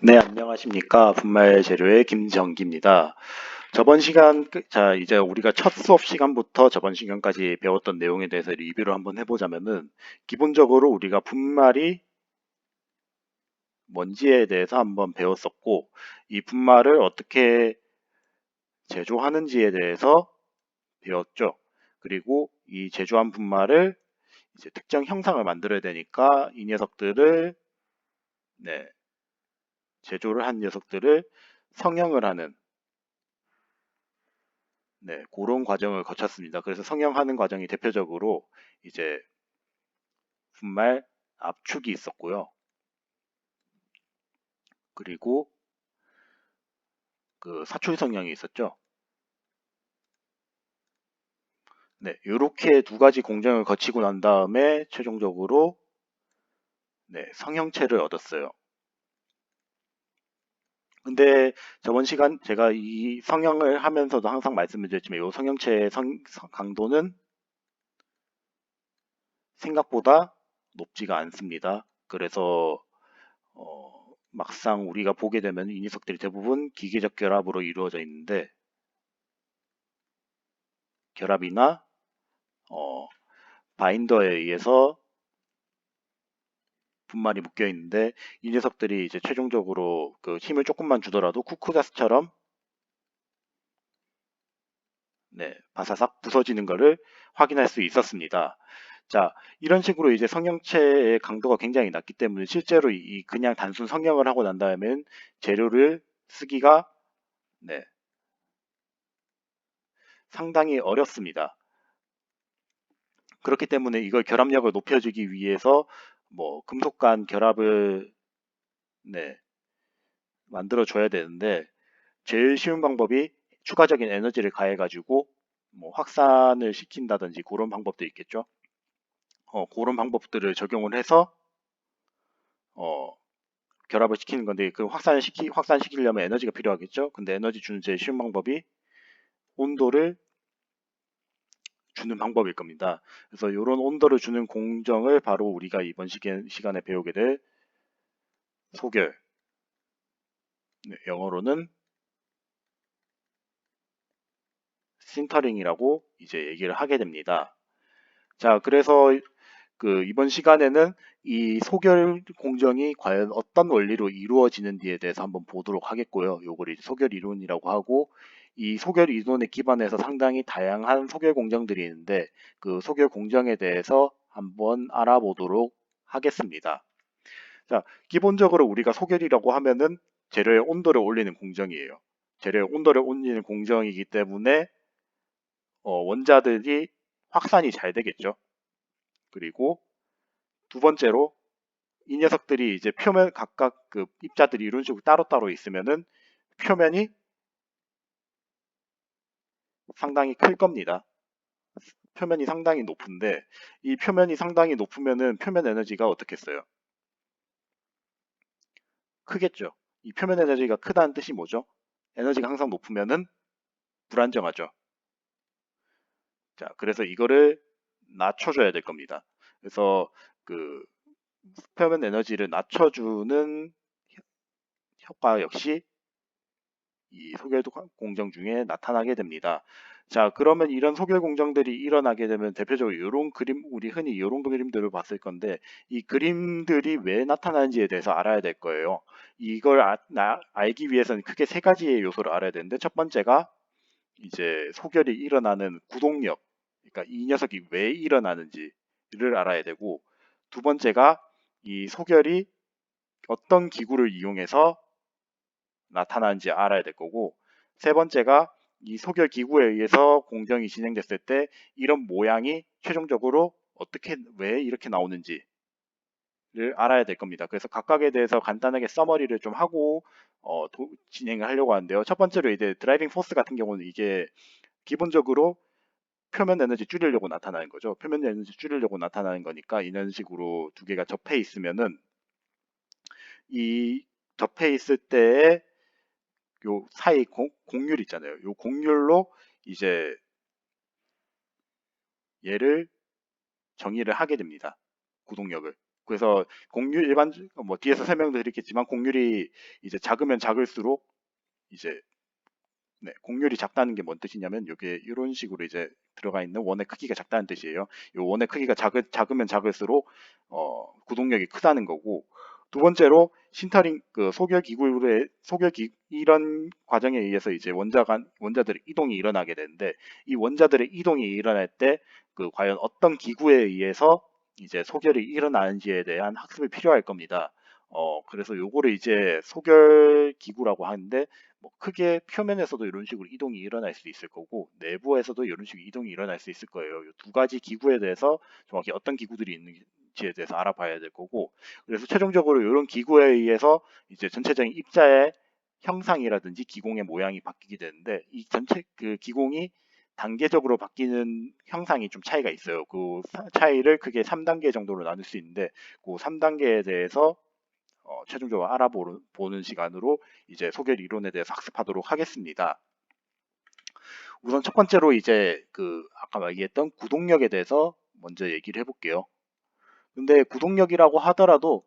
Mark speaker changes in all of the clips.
Speaker 1: 네, 안녕하십니까. 분말 재료의 김정기입니다. 저번 시간, 이제 우리가 첫 수업 시간부터 저번 시간까지 배웠던 내용에 대해서 리뷰를 한번 해보자면은, 기본적으로 우리가 분말이 뭔지에 대해서 한번 배웠었고, 이 분말을 어떻게 제조하는지에 대해서 배웠죠. 그리고 이 제조한 분말을 이제 특정 형상을 만들어야 되니까 이 녀석들을, 네, 제조를 한 녀석들을 성형을 하는 그런 과정을 거쳤습니다. 그래서 성형하는 과정이 대표적으로 이제 분말 압축이 있었고요. 그리고 그 사출 성형이 있었죠. 네, 이렇게 두 가지 공정을 거치고 난 다음에 최종적으로 성형체를 얻었어요. 근데 저번 시간 제가 이 성형을 하면서도 항상 말씀을 드렸지만 이 성형체의 강도는 생각보다 높지가 않습니다. 그래서 막상 우리가 보게 되면 이 녀석들이 대부분 기계적 결합으로 이루어져 있는데 결합이나 어, 바인더에 의해서 분말이 묶여 있는데 이 녀석들이 이제 최종적으로 그 힘을 조금만 주더라도 쿠쿠다스처럼 바사삭 부서지는 것을 확인할 수 있었습니다. 자, 이런 식으로 이제 성형체의 강도가 굉장히 낮기 때문에 실제로 이 그냥 단순 성형을 하고 난 다음엔 재료를 쓰기가 네, 상당히 어렵습니다. 그렇기 때문에 이걸 결합력을 높여주기 위해서 뭐 금속 간 결합을 네, 만들어 줘야 되는데 제일 쉬운 방법이 추가적인 에너지를 가해가지고 뭐 확산을 시킨다든지 그런 방법도 있겠죠. 그런 방법들을 적용을 해서 어, 결합을 시키는 건데 그 확산시키려면 에너지가 필요하겠죠. 근데 에너지 주는 제일 쉬운 방법이 온도를 주는 방법일 겁니다. 그래서 이런 온도를 주는 공정을 바로 우리가 이번 시간에 배우게 될 소결, 영어로는 신터링이라고 이제 얘기를 하게 됩니다. 자, 그래서 그 이번 시간에는 이 소결 공정이 과연 어떤 원리로 이루어지는지에 대해서 한번 보도록 하겠고요. 요걸 이제 소결 이론이라고 하고 이 소결 이론에 기반해서 상당히 다양한 소결 공정들이 있는데 그 소결 공정에 대해서 한번 알아보도록 하겠습니다. 자, 기본적으로 우리가 소결이라고 하면은 재료의 온도를 올리는 공정이에요. 재료의 온도를 올리는 공정이기 때문에 원자들이 확산이 잘 되겠죠. 그리고 두 번째로 이 녀석들이 이제 표면 각각 그 입자들이 이런 식으로 따로따로 있으면은 표면이 상당히 클 겁니다. 표면이 상당히 높은데 이 표면이 상당히 높으면은 표면 에너지가 어떻겠어요? 크겠죠. 이 표면 에너지가 크다는 뜻이 뭐죠? 에너지가 항상 높으면은 불안정하죠. 자, 그래서 이거를 낮춰줘야 될 겁니다. 그래서 그 표면 에너지를 낮춰주는 효과 역시 이 소결 공정 중에 나타나게 됩니다. 자, 그러면 이런 소결 공정들이 일어나게 되면 대표적으로 이런 그림, 우리 흔히 이런 그림들을 봤을 건데 이 그림들이 왜 나타나는지에 대해서 알아야 될 거예요. 이걸 알기 위해서는 크게 세 가지의 요소를 알아야 되는데 첫 번째가 이제 소결이 일어나는 구동력, 그러니까 이 녀석이 왜 일어나는지를 알아야 되고 두 번째가 이 소결이 어떤 기구를 이용해서 나타나는지 알아야 될 거고 세 번째가 이 소결 기구에 의해서 공정이 진행됐을 때 이런 모양이 최종적으로 어떻게 왜 이렇게 나오는지를 알아야 될 겁니다. 그래서 각각에 대해서 간단하게 서머리를 좀 하고 진행을 하려고 하는데요. 첫 번째로 이제 드라이빙 포스 같은 경우는 이게 기본적으로 표면 에너지 줄이려고 나타나는 거죠. 표면 에너지 줄이려고 나타나는 거니까 이런 식으로 두 개가 접해 있으면은 이 접해 있을 때에 요 사이 공률 있잖아요. 요 공률로 이제 얘를 정의를 하게 됩니다. 구동력을. 그래서 공률 일반 뭐 뒤에서 설명드리겠지만 공률이 이제 작으면 작을수록 이제 네, 공률이 작다는 게 뭔 뜻이냐면 이게 이런 식으로 이제 들어가 있는 원의 크기가 작다는 뜻이에요. 이 원의 크기가 작으면 작을수록 구동력이 크다는 거고 두 번째로 신터링 그 이런 과정에 의해서 이제 원자들의 이동이 일어나게 되는데 이 원자들의 이동이 일어날 때 그 과연 어떤 기구에 의해서 이제 소결이 일어나는지에 대한 학습이 필요할 겁니다. 그래서 요거를 이제 소결 기구라고 하는데 뭐 크게 표면에서도 이런 식으로 이동이 일어날 수 있을 거고 내부에서도 이런 식으로 이동이 일어날 수 있을 거예요. 이 두 가지 기구에 대해서 정확히 어떤 기구들이 있는지에 대해서 알아봐야 될 거고 그래서 최종적으로 이런 기구에 의해서 이제 전체적인 입자의 형상이라든지 기공의 모양이 바뀌게 되는데 이 전체 그 기공이 단계적으로 바뀌는 형상이 좀 차이가 있어요. 그 차이를 크게 3단계 정도로 나눌 수 있는데 그 3단계에 대해서 최종적으로 알아보는 시간으로 이제 소결 이론에 대해서 학습하도록 하겠습니다. 우선 첫 번째로 이제 그 아까 얘기했던 구동력에 대해서 먼저 얘기를 해볼게요. 근데 구동력이라고 하더라도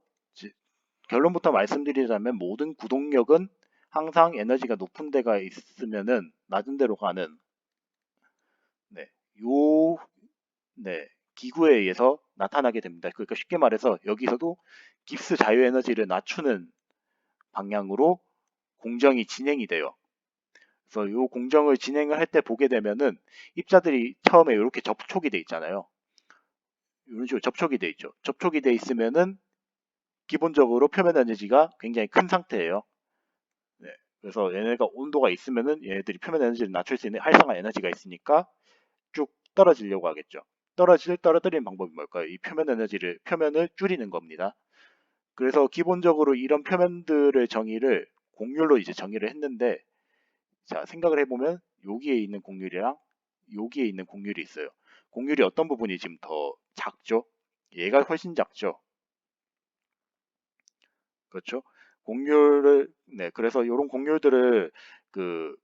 Speaker 1: 결론부터 말씀드리자면 모든 구동력은 항상 에너지가 높은 데가 있으면은 낮은 데로 가는 네, 요 네, 기구에 의해서 나타나게 됩니다. 그러니까 쉽게 말해서 여기서도 깁스 자유 에너지를 낮추는 방향으로 공정이 진행이 돼요. 그래서 이 공정을 진행을 할 때 보게 되면은 입자들이 처음에 이렇게 접촉이 돼 있잖아요. 이런 식으로 접촉이 돼 있죠. 접촉이 돼 있으면은 기본적으로 표면 에너지가 굉장히 큰 상태예요. 네. 그래서 얘네가 온도가 있으면은 얘네들이 표면 에너지를 낮출 수 있는 활성화 에너지가 있으니까 쭉 떨어지려고 하겠죠. 떨어뜨리는 방법이 뭘까요? 이 표면을 줄이는 겁니다. 그래서 기본적으로 이런 표면들의 정의를 공률로 이제 정의를 했는데 자, 생각을 해보면 여기에 있는 공률이랑 여기에 있는 공률이 있어요. 공률이 어떤 부분이 지금 더 작죠? 얘가 훨씬 작죠. 그렇죠? 네, 그래서 이런 공률들을 그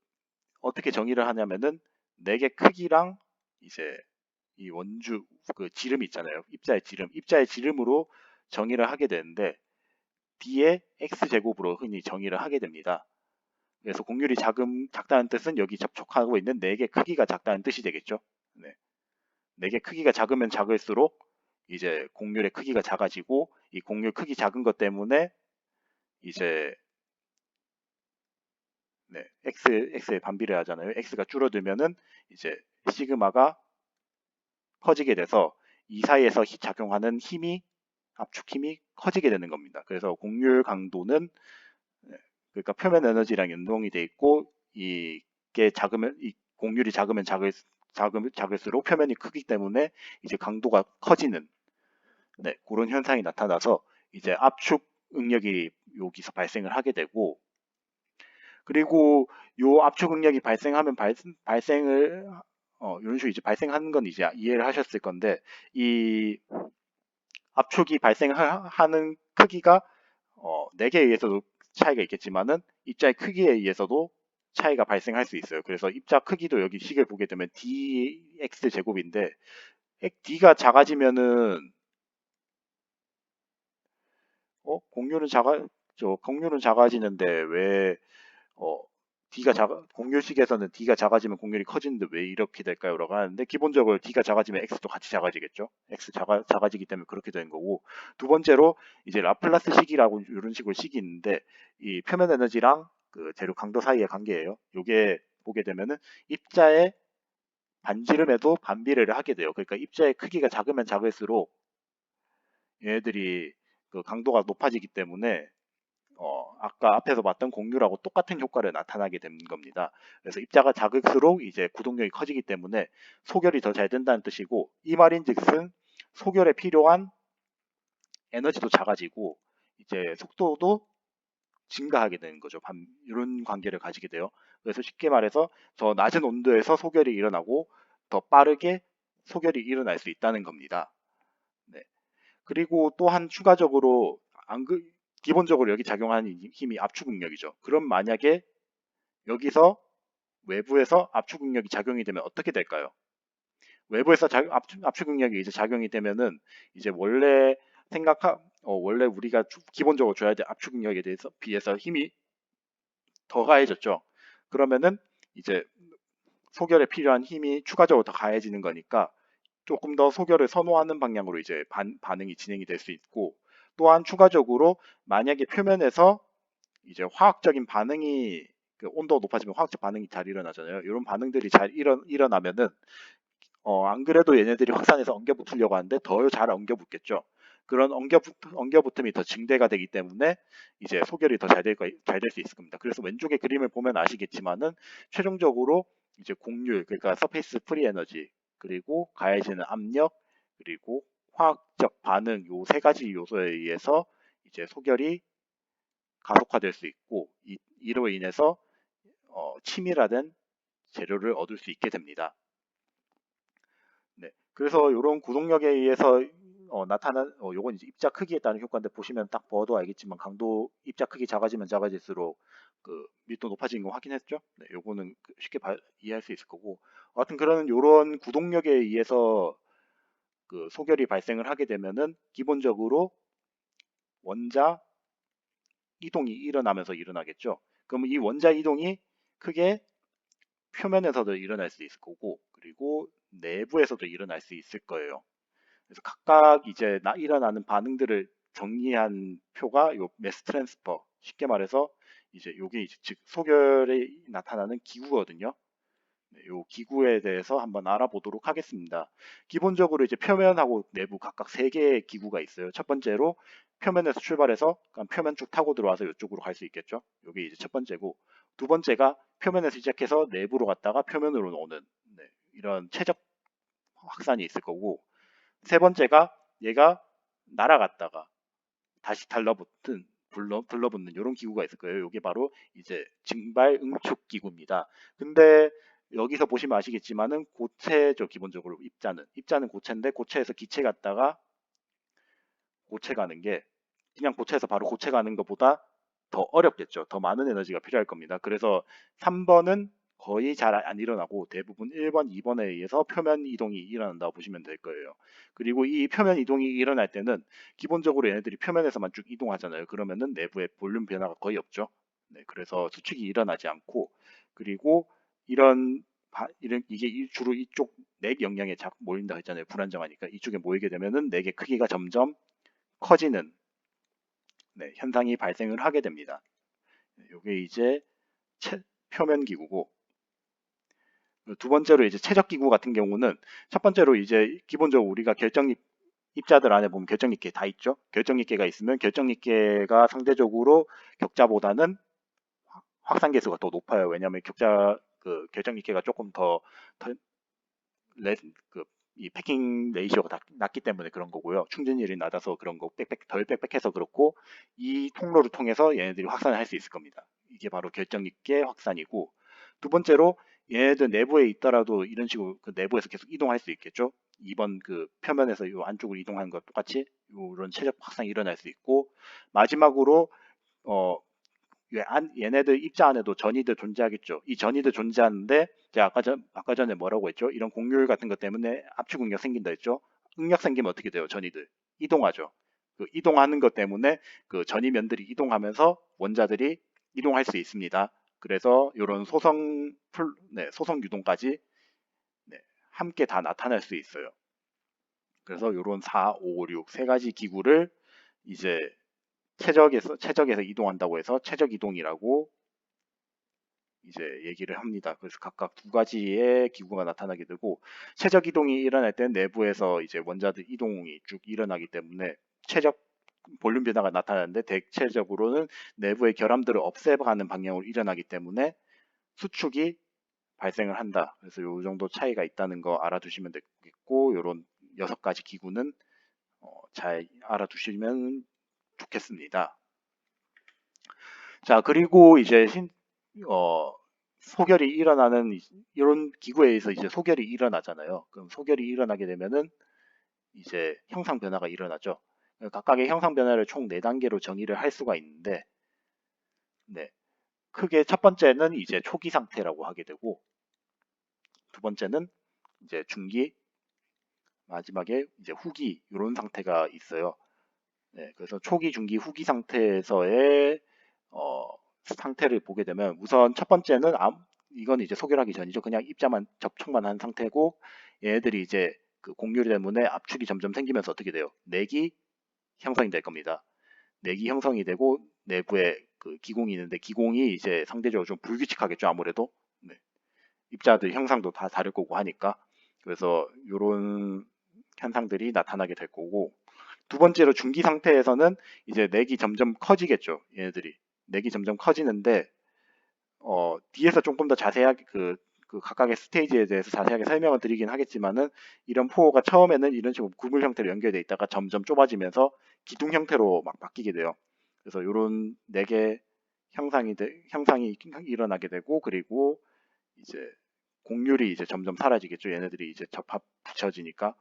Speaker 1: 어떻게 정의를 하냐면은 넥의 크기랑 이제 이 원주 그 지름 있잖아요. 입자의 지름으로 정의를 하게 되는데 D의 X제곱으로 흔히 정의를 하게 됩니다. 그래서 공률이 작다는 뜻은 여기 접촉하고 있는 넥의 크기가 작다는 뜻이 되겠죠. 네. 넥의 크기가 작으면 작을수록 이제 공률의 크기가 작아지고 이 공률 크기 작은 것 때문에 이제 네, x에 반비례 하잖아요. x가 줄어들면은 이제 시그마가 커지게 돼서 이 사이에서 작용하는 압축 힘이 커지게 되는 겁니다. 그래서 공률 강도는 네, 그러니까 표면 에너지랑 연동이 돼 있고 이게 작으면 이 공률이 작을수록 표면이 크기 때문에 이제 강도가 커지는 네, 그런 현상이 나타나서 이제 압축 응력이 여기서 발생을 하게 되고 그리고 요 압축 응력이 발생하면 발생을 이런 식으로 이제 발생하는 건 이제 이해를 하셨을 건데 이 압축이 발생하는 크기가 4개에 의해서도 차이가 있겠지만은 입자의 크기에 의해서도 차이가 발생할 수 있어요. 그래서 입자 크기도 여기 식을 보게 되면 dx 제곱인데 d가 작아지면은 공률은 작아지는데 왜 공률식에서는 D가 작아지면 공률이 커지는데 왜 이렇게 될까요? 라고 하는데 기본적으로 D가 작아지면 X도 같이 작아지겠죠. 작아지기 때문에 그렇게 되는 거고 두 번째로 이제 라플라스 식이라고 이런 식으로 식이 있는데 이 표면 에너지랑 그 재료 강도 사이의 관계예요. 요게 보게 되면은 입자의 반지름에도 반비례를 하게 돼요. 그러니까 입자의 크기가 작으면 작을수록 얘네들이 그 강도가 높아지기 때문에 아까 앞에서 봤던 공률하고 똑같은 효과를 나타나게 된 겁니다. 그래서 입자가 작을수록 이제 구동력이 커지기 때문에 소결이 더 잘 된다는 뜻이고 이 말인즉슨 소결에 필요한 에너지도 작아지고 이제 속도도 증가하게 되는 거죠. 이런 관계를 가지게 돼요. 그래서 쉽게 말해서 더 낮은 온도에서 소결이 일어나고 더 빠르게 소결이 일어날 수 있다는 겁니다. 네. 그리고 또한 추가적으로 기본적으로 여기 작용하는 힘이 압축 응력이죠. 그럼 만약에 여기서 외부에서 압축 응력이 작용이 되면 어떻게 될까요? 외부에서 압축 응력이 이제 작용이 되면은 이제 원래 원래 우리가 기본적으로 줘야 될 압축 능력에 대해서 비해서 힘이 더 가해졌죠. 그러면은 이제 소결에 필요한 힘이 추가적으로 더 가해지는 거니까 조금 더 소결을 선호하는 방향으로 이제 반응이 진행이 될 수 있고, 또한 추가적으로 만약에 표면에서 이제 화학적인 반응이 그 온도가 높아지면 화학적 반응이 잘 일어나잖아요. 이런 반응들이 잘 일어나면은 안 그래도 얘네들이 확산해서 엉겨 붙으려고 하는데 더 잘 엉겨 붙겠죠. 그런 엉겨 붙음이 더 증대가 되기 때문에 이제 소결이 더 잘 될 수 있을 겁니다. 그래서 왼쪽의 그림을 보면 아시겠지만은 최종적으로 이제 곡률, 그러니까 서페이스 프리 에너지, 그리고 가해지는 압력, 그리고 화학적 반응, 요 세 가지 요소에 의해서 이제 소결이 가속화될 수 있고, 이로 인해서 치밀화된 재료를 얻을 수 있게 됩니다. 네, 그래서 이런 구동력에 의해서 나타난 요건 이제 입자 크기에 따른 효과인데, 보시면 딱 봐도 알겠지만 강도 입자 크기 작아지면 작아질수록 그 밀도 높아지는 거 확인했죠? 네, 요거는 쉽게 이해할 수 있을 거고, 하여튼 그런 요런 구동력에 의해서 그 소결이 발생을 하게 되면은 기본적으로 원자 이동이 일어나면서 일어나겠죠. 그럼 이 원자 이동이 크게 표면에서도 일어날 수 있을 거고, 그리고 내부에서도 일어날 수 있을 거예요. 그래서 각각 이제 일어나는 반응들을 정리한 표가 요 매스 트랜스퍼, 쉽게 말해서 이제 요게 이제 즉 소결에 나타나는 기구거든요. 네, 요 기구에 대해서 한번 알아보도록 하겠습니다. 기본적으로 이제 표면하고 내부 각각 세 개의 기구가 있어요. 첫 번째로 표면에서 출발해서 표면 쭉 타고 들어와서 이쪽으로 갈 수 있겠죠. 요게 이제 첫 번째고, 두 번째가 표면에서 시작해서 내부로 갔다가 표면으로 오는, 네, 이런 최적 확산이 있을 거고, 세 번째가 얘가 날아갔다가 다시 들러붙는 이런 기구가 있을 거예요. 이게 바로 이제 증발 응축 기구입니다. 근데 여기서 보시면 아시겠지만은 고체죠. 기본적으로 입자는 고체인데, 고체에서 기체 갔다가 고체 가는 게 그냥 고체에서 바로 고체 가는 것보다 더 어렵겠죠. 더 많은 에너지가 필요할 겁니다. 그래서 3번은 거의 잘 안 일어나고 대부분 1번, 2번에 의해서 표면 이동이 일어난다고 보시면 될 거예요. 그리고 이 표면 이동이 일어날 때는 기본적으로 얘네들이 표면에서만 쭉 이동하잖아요. 그러면은 내부에 볼륨 변화가 거의 없죠. 네, 그래서 수축이 일어나지 않고, 그리고 이게 주로 이쪽 넥 영역에 자꾸 모인다 했잖아요. 불안정하니까 이쪽에 모이게 되면은 넥의 크기가 점점 커지는, 네, 현상이 발생을 하게 됩니다. 이게 이제 표면 기구고, 두 번째로 이제 최적 기구 같은 경우는, 첫 번째로 이제 기본적으로 우리가 입자들 안에 보면 결정립계 다 있죠. 결정립계가 있으면 결정립계가 상대적으로 격자보다는 확산 계수가 더 높아요. 왜냐하면 결정립계가 조금 더 이 패킹 레이시오가 낮기 때문에 그런 거고요. 충전율이 낮아서 그런 거, 덜 빽빽해서 그렇고, 이 통로를 통해서 얘네들이 확산을 할 수 있을 겁니다. 이게 바로 결정립계 확산이고, 두 번째로 얘네들 내부에 있더라도 이런 식으로 그 내부에서 계속 이동할 수 있겠죠. 이번 그 표면에서 이 안쪽으로 이동하는 것 똑같이 이런 최적 확산이 일어날 수 있고, 마지막으로 어, 얘네들 입자 안에도 전이들 존재하겠죠. 이 전이들 존재하는데, 제가 아까 전에 뭐라고 했죠? 이런 곡률 같은 것 때문에 압축 응력 생긴다 했죠. 응력 생기면 어떻게 돼요? 전이들 이동하죠. 그 이동하는 것 때문에 그 전이면들이 이동하면서 원자들이 이동할 수 있습니다. 그래서 이런 소성 유동까지, 네, 함께 다 나타날 수 있어요. 그래서 이런 4, 5, 6 세 가지 기구를 이제 최적에서 이동한다고 해서 최적 이동이라고 이제 얘기를 합니다. 그래서 각각 두 가지의 기구가 나타나게 되고, 최적 이동이 일어날 때 내부에서 이제 원자들 이동이 쭉 일어나기 때문에 최적 볼륨 변화가 나타나는데, 대체적으로는 내부의 결함들을 없애가는 방향으로 일어나기 때문에 수축이 발생을 한다. 그래서 이 정도 차이가 있다는 거 알아두시면 되겠고, 이런 6가지 기구는 잘 알아두시면 좋겠습니다. 자, 그리고 이제 소결이 일어나는 이런 기구에 의해서 이제 소결이 일어나잖아요. 그럼 소결이 일어나게 되면은 이제 형상 변화가 일어나죠. 각각의 형상 변화를 총 4단계로 정의를 할 수가 있는데, 네, 크게 첫 번째는 이제 초기 상태라고 하게 되고, 두 번째는 이제 중기, 마지막에 이제 후기, 이런 상태가 있어요. 네, 그래서 초기, 중기, 후기 상태에서의 상태를 보게 되면 우선 첫 번째는 이건 이제 소개를 하기 전이죠. 그냥 입자만 접촉만 한 상태고 얘네들이 이제 그 공률 때문에 압축이 점점 생기면서 어떻게 돼요? 내기 형성이 될 겁니다. 내기 형성이 되고 내부에 그 기공이 있는데 기공이 이제 상대적으로 좀 불규칙하겠죠, 아무래도. 네, 입자들 형상도 다 다를 거고 하니까. 그래서 이런 현상들이 나타나게 될 거고, 두 번째로 중기 상태에서는 이제 넥이 점점 커지겠죠. 얘네들이 넥이 점점 커지는데 뒤에서 조금 더 자세하게 그 각각의 스테이지에 대해서 자세하게 설명을 드리긴 하겠지만은 이런 포호가 처음에는 이런 식으로 구물 형태로 연결돼 있다가 점점 좁아지면서 기둥 형태로 막 바뀌게 돼요. 그래서 이런 넥의 형상이 일어나게 되고, 그리고 이제 공률이 이제 점점 사라지겠죠. 얘네들이 이제 접합 붙여지니까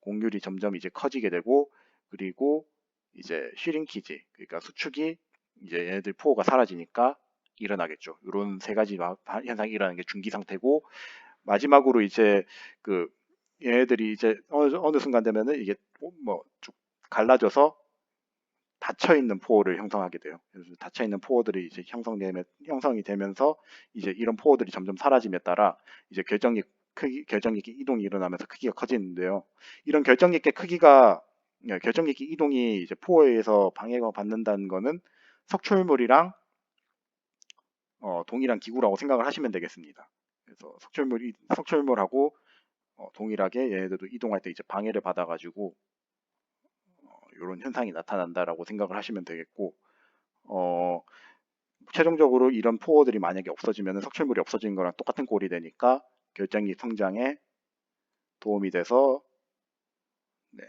Speaker 1: 공률이 점점 이제 커지게 되고, 그리고 이제 슈링키지, 그러니까 수축이 이제 얘네들 포호가 사라지니까 일어나겠죠. 이런 세 가지 현상이 일어나는 게 중기 상태고, 마지막으로 이제 그 얘네들이 이제 어느 순간 되면은 이게 뭐 쭉 갈라져서 닫혀 있는 포호를 형성하게 돼요. 그래서 닫혀 있는 포호들이 이제 형성이 되면서 이제 이런 포호들이 점점 사라짐에 따라 이제 결정력의 이동이 일어나면서 크기가 커지는데요. 이런 결정력의 이동이 이제 포호에 의해서 방해가 받는다는 거는 석출물이랑 동일한 기구라고 생각을 하시면 되겠습니다. 그래서 석출물하고 동일하게 얘네들도 이동할 때 이제 방해를 받아가지고 이런 현상이 나타난다라고 생각을 하시면 되겠고, 어, 최종적으로 이런 포어들이 만약에 없어지면 석출물이 없어지는 거랑 똑같은 꼴이 되니까 결정력 성장에 도움이 돼서 네,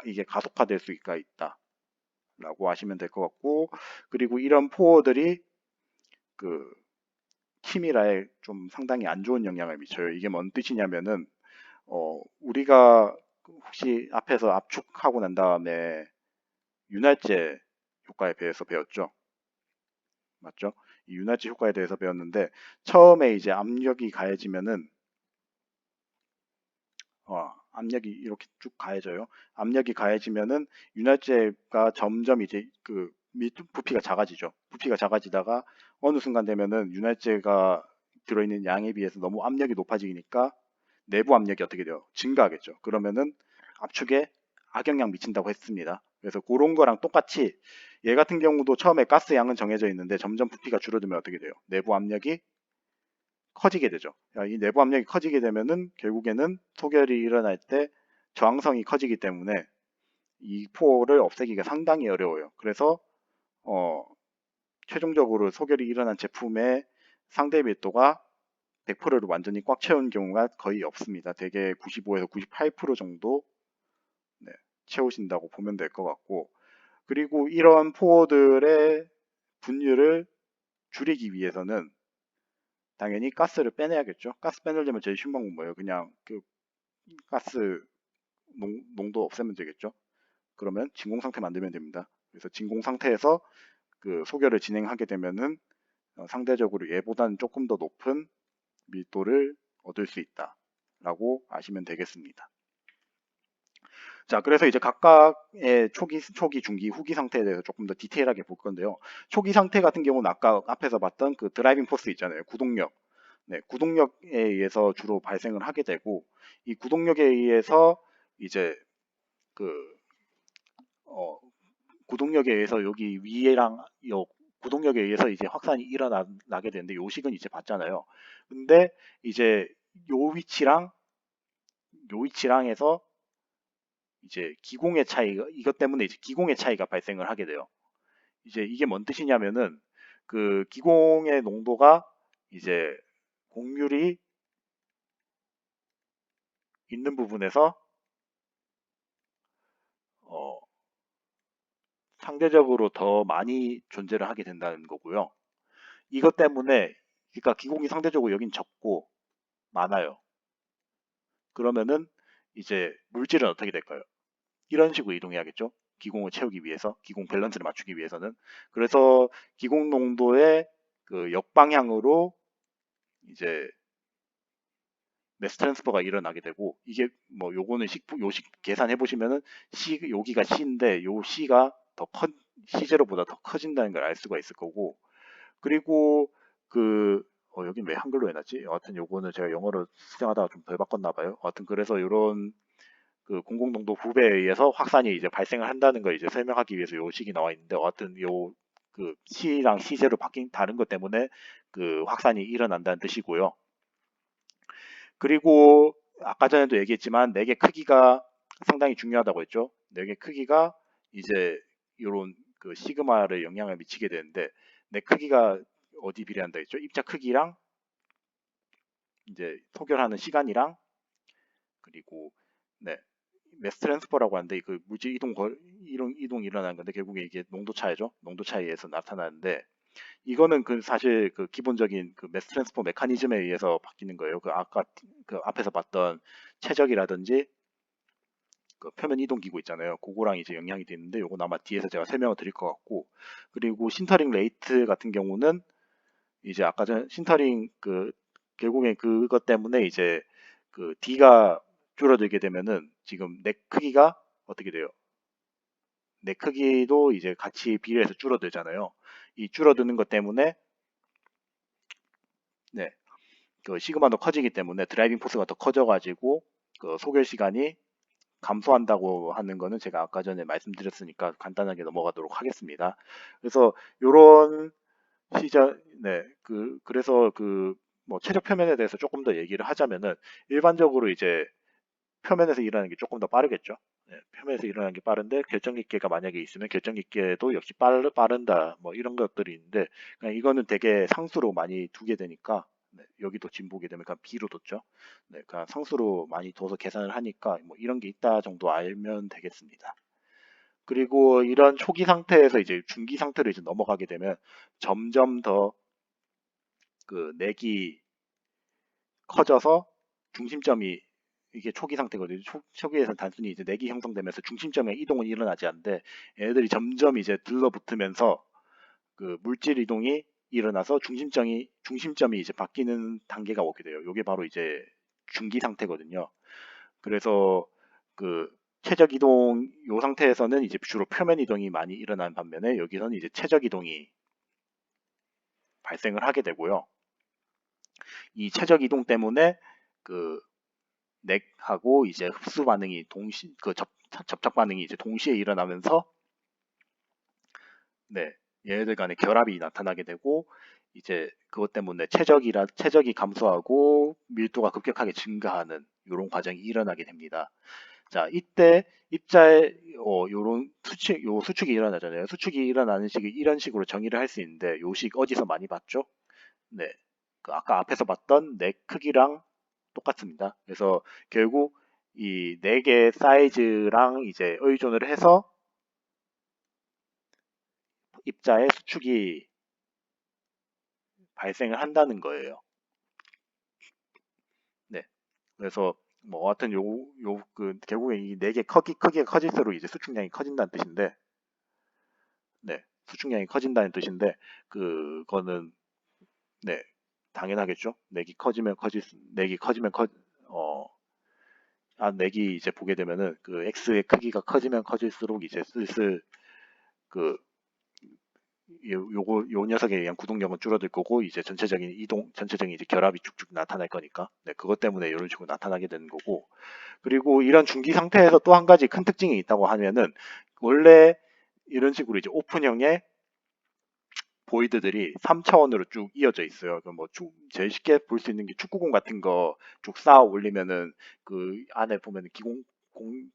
Speaker 1: 이게 가속화될 수가 있다라고 하시면 될 것 같고, 그리고 이런 포어들이 그 치밀하에 좀 상당히 안 좋은 영향을 미쳐요. 이게 뭔 뜻이냐면은 우리가 혹시 앞에서 압축하고 난 다음에 윤활제 효과에 대해서 배웠죠. 맞죠? 이 윤활제 효과에 대해서 배웠는데 처음에 이제 압력이 가해지면은 압력이 이렇게 쭉 가해져요. 압력이 가해지면은 윤활제가 점점 이제 그 부피가 작아지죠. 부피가 작아지다가 어느 순간 되면은 윤활제가 들어있는 양에 비해서 너무 압력이 높아지니까 내부 압력이 어떻게 돼요? 증가하겠죠. 그러면은 압축에 악영향 미친다고 했습니다. 그래서 그런 거랑 똑같이 얘 같은 경우도 처음에 가스 양은 정해져 있는데 점점 부피가 줄어들면 어떻게 돼요? 내부 압력이 커지게 되죠. 이 내부 압력이 커지게 되면은 결국에는 소결이 일어날 때 저항성이 커지기 때문에 이 포를 없애기가 상당히 어려워요. 그래서 어, 최종적으로 소결이 일어난 제품의 상대 밀도가 100%를 완전히 꽉 채운 경우가 거의 없습니다. 대개 95에서 98% 정도 네, 채우신다고 보면 될 것 같고, 그리고 이런 포들의 분율을 줄이기 위해서는 당연히 가스를 빼내야겠죠. 가스 빼내려면 제일 쉬운 방법은 뭐예요? 그냥 그 가스 농도 없애면 되겠죠. 그러면 진공 상태 만들면 됩니다. 그래서 진공 상태에서 그 소결을 진행하게 되면은 상대적으로 얘보다는 조금 더 높은 밀도를 얻을 수 있다라고 아시면 되겠습니다. 자, 그래서 이제 각각의 초기, 중기, 후기 상태에 대해서 조금 더 디테일하게 볼 건데요. 초기 상태 같은 경우는 아까 앞에서 봤던 그 드라이빙 포스 있잖아요. 구동력. 네, 구동력에 의해서 주로 발생을 하게 되고, 이 구동력에 의해서 이제 그 어, 구동력에 의해서 여기 위에랑 요 구동력에 의해서 이제 확산이 일어나게 되는데 요 식은 이제 봤잖아요. 근데 이제 요 위치랑 요 위치랑에서 이제 기공의 차이가 이것 때문에 이제 기공의 차이가 발생을 하게 돼요. 이제 이게 뭔 뜻이냐면은 그 기공의 농도가 이제 공률이 있는 부분에서 어, 상대적으로 더 많이 존재를 하게 된다는 거고요. 이것 때문에 그러니까 기공이 상대적으로 여긴 적고 많아요. 그러면은 이제 물질은 어떻게 될까요? 이런 식으로 이동해야겠죠. 기공을 채우기 위해서, 기공 밸런스를 맞추기 위해서는. 그래서 기공 농도의 그 역방향으로 이제 매스 트랜스퍼가 일어나게 되고 이게 뭐 요거는 요식 계산해 보시면은 여기가 C인데 요 C가 C0보다 더 커진다는 걸 알 수가 있을 거고 그리고 그 여긴 왜 한글로 해놨지? 여하튼 요거는 제가 영어로 수정하다가 좀 덜 바꿨나 봐요. 여하튼 그래서 요런 그 공공농도 부배에 의해서 확산이 이제 발생을 한다는 걸 이제 설명하기 위해서 요 식이 나와 있는데 어떤 요 그 C랑 C0로 바뀐 다른 것 때문에 그 확산이 일어난다는 뜻이고요. 그리고 아까 전에도 얘기했지만 넥의 크기가 상당히 중요하다고 했죠. 넥의 크기가 이제 요런 그 시그마를 영향을 미치게 되는데 넥 크기가 어디 비례한다 했죠? 입자 크기랑 이제 소결하는 시간이랑 그리고 네 매스 트랜스퍼라고 하는데 그 물질 이동이 일어나는 건데 결국에 이게 농도 차이죠. 농도 차이에서 나타나는데 이거는 그 사실 그 기본적인 그 매스 트랜스퍼 메커니즘에 의해서 바뀌는 거예요. 그 아까 그 앞에서 봤던 최적이라든지 그 표면 이동 기구 있잖아요. 그거랑 이제 영향이 되는데 요건 아마 뒤에서 제가 설명을 드릴 것 같고 그리고 신터링 레이트 같은 경우는 이제 아까 전 신터링 그 결국에 그것 때문에 이제 그 D가 줄어들게 되면은 지금 넥 크기가 어떻게 돼요? 넥 크기도 이제 같이 비례해서 줄어들잖아요. 이 줄어드는 것 때문에 네, 그 시그마도 커지기 때문에 드라이빙 포스가 더 커져가지고 그 소결 시간이 감소한다고 하는 거는 제가 아까 전에 말씀드렸으니까 간단하게 넘어가도록 하겠습니다. 그래서 요런 네, 그래서 뭐 최적 표면에 대해서 조금 더 얘기를 하자면은 일반적으로 이제 표면에서 일어나는 게 조금 더 빠르겠죠. 네, 표면에서 일어나는 게 빠른데 결정기계가 만약에 있으면 결정기계도 역시 빠른다 뭐 이런 것들이 있는데 그냥 이거는 되게 상수로 많이 두게 되니까 네, 여기도 진 보게 되면 그냥 B로 뒀죠. 네, 그냥 상수로 많이 둬서 계산을 하니까 뭐 이런 게 있다 정도 알면 되겠습니다. 그리고 이런 초기 상태에서 이제 중기 상태로 이제 넘어가게 되면 점점 더 그 넥이 커져서 중심점이 이게 초기 상태거든요. 초기에서는 단순히 이제 넥이 형성되면서 중심점의 이동은 일어나지 않는데 얘들이 점점 이제 들러붙으면서 그 물질 이동이 일어나서 중심점이 이제 바뀌는 단계가 오게 돼요. 이게 바로 이제 중기 상태거든요. 그래서 그 최적 이동 요 상태에서는 이제 주로 표면 이동이 많이 일어나는 반면에 여기서는 이제 최적 이동이 발생을 하게 되고요. 이 최적 이동 때문에 그 넥하고 이제 흡수 반응이 접촉 반응이 이제 동시에 일어나면서 네, 얘네들 간의 결합이 나타나게 되고 이제 그것 때문에 최적이 감소하고 밀도가 급격하게 증가하는 이런 과정이 일어나게 됩니다. 자, 이때 입자의 요런 수축이 일어나잖아요. 수축이 일어나는 식이 이런 식으로 정의를 할 수 있는데 요 식 어디서 많이 봤죠? 네. 그 아까 앞에서 봤던 넥 크기랑 똑같습니다. 그래서 결국 이 네 개의 사이즈랑 이제 의존을 해서 입자의 수축이 발생을 한다는 거예요. 네. 그래서 뭐 하여튼 결국에 이 네 개 크기가 커질수록 이제 수축량이 커진다는 뜻인데, 네. 수축량이 커진다는 뜻인데, 그거는 네. 당연하겠죠. 넥이 커지면 어, 넥이 이제 보게 되면은 그 X의 크기가 커지면 커질수록 이제 슬슬 그 요 녀석에 의한 구동력은 줄어들 거고 이제 전체적인 이제 결합이 쭉쭉 나타날 거니까 네, 그것 때문에 이런 식으로 나타나게 되는 거고 그리고 이런 중기 상태에서 또 한 가지 큰 특징이 있다고 하면은 원래 이런 식으로 이제 오픈형의 보이드들이 3차원으로 쭉 이어져 있어요. 제일 쉽게 볼 수 있는 게 축구공 같은 거 쭉 쌓아 올리면은 그 안에 보면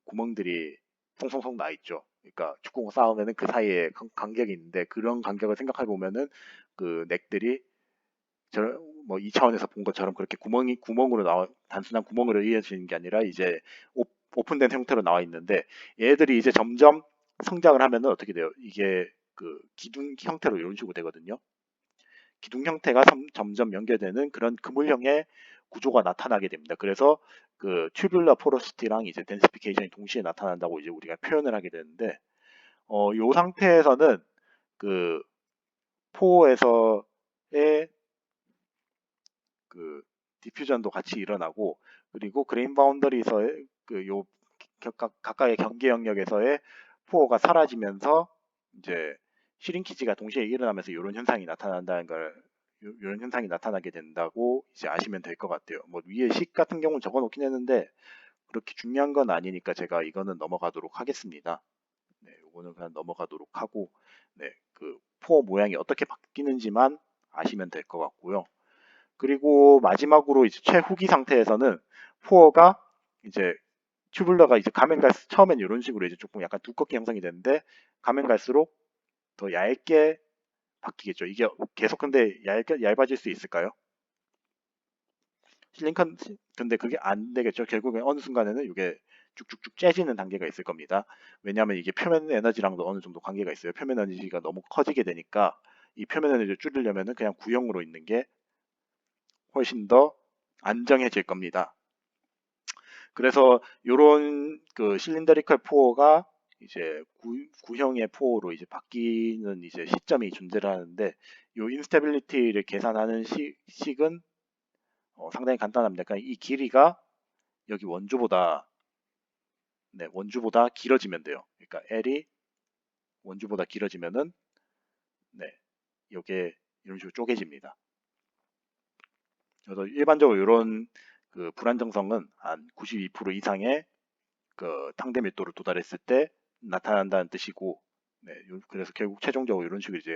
Speaker 1: 구멍들이 송송송 나 있죠. 그러니까 축구공 쌓으면은 그 사이에 간격이 있는데 그런 간격을 생각해 보면은 그 넥들이 뭐 2차원에서 본 것처럼 그렇게 단순한 구멍으로 이어지는 게 아니라 이제 오픈된 형태로 나와 있는데 얘들이 이제 점점 성장을 하면은 어떻게 돼요? 이게 그 기둥 형태로 이런 식으로 되거든요. 기둥 형태가 점점 연결되는 그런 그물형의 구조가 나타나게 됩니다. 그래서 그 튜뷸러 포러시티랑 이제 덴시피케이션이 동시에 나타난다고 이제 우리가 표현을 하게 되는데 요 상태에서는 그 포에서의 그 디퓨전도 같이 일어나고 그리고 그레인 바운더리에서의 각각의 경계 영역에서의 포어가 사라지면서 이제 슈링키지가 동시에 일어나면서 이런 현상이 나타난다는 걸 이런 현상이 나타나게 된다고 이제 아시면 될 것 같아요. 뭐 위에 식 같은 경우는 적어놓긴 했는데 그렇게 중요한 건 아니니까 제가 이거는 넘어가도록 하겠습니다. 네, 이거는 그냥 넘어가도록 하고, 네, 그 포어 모양이 어떻게 바뀌는지만 아시면 될 것 같고요. 그리고 마지막으로 이제 최후기 상태에서는 포어가 이제 튜블러가 이제 가면 갈수록 처음엔 이런 식으로 이제 조금 약간 두껍게 형성이 되는데 가면 갈수록 더 얇게 바뀌겠죠. 이게 계속 근데 얇아질 수 있을까요? 실링컨 근데 그게 안 되겠죠. 결국엔 어느 순간에는 이게 쭉쭉쭉 째지는 단계가 있을 겁니다. 왜냐하면 이게 표면 에너지랑도 어느 정도 관계가 있어요. 표면 에너지가 너무 커지게 되니까 이 표면 에너지를 줄이려면은 그냥 구형으로 있는 게 훨씬 더 안정해질 겁니다. 그래서 요런 그 실린더리컬 포어가 이제 구형의 포어로 이제 바뀌는 이제 시점이 존재를 하는데 요 인스테빌리티를 계산하는 식은 상당히 간단합니다. 그러니까 이 길이가 여기 원주보다 네, 원주보다 길어지면 돼요. 그러니까 L이 원주보다 길어지면은 네, 이게 이런 식으로 쪼개집니다. 그래서 일반적으로 이런 그 불안정성은 한 92% 이상의 그 상대 밀도를 도달했을 때 나타난다는 뜻이고, 네, 그래서 결국 최종적으로 이런 식으로 이제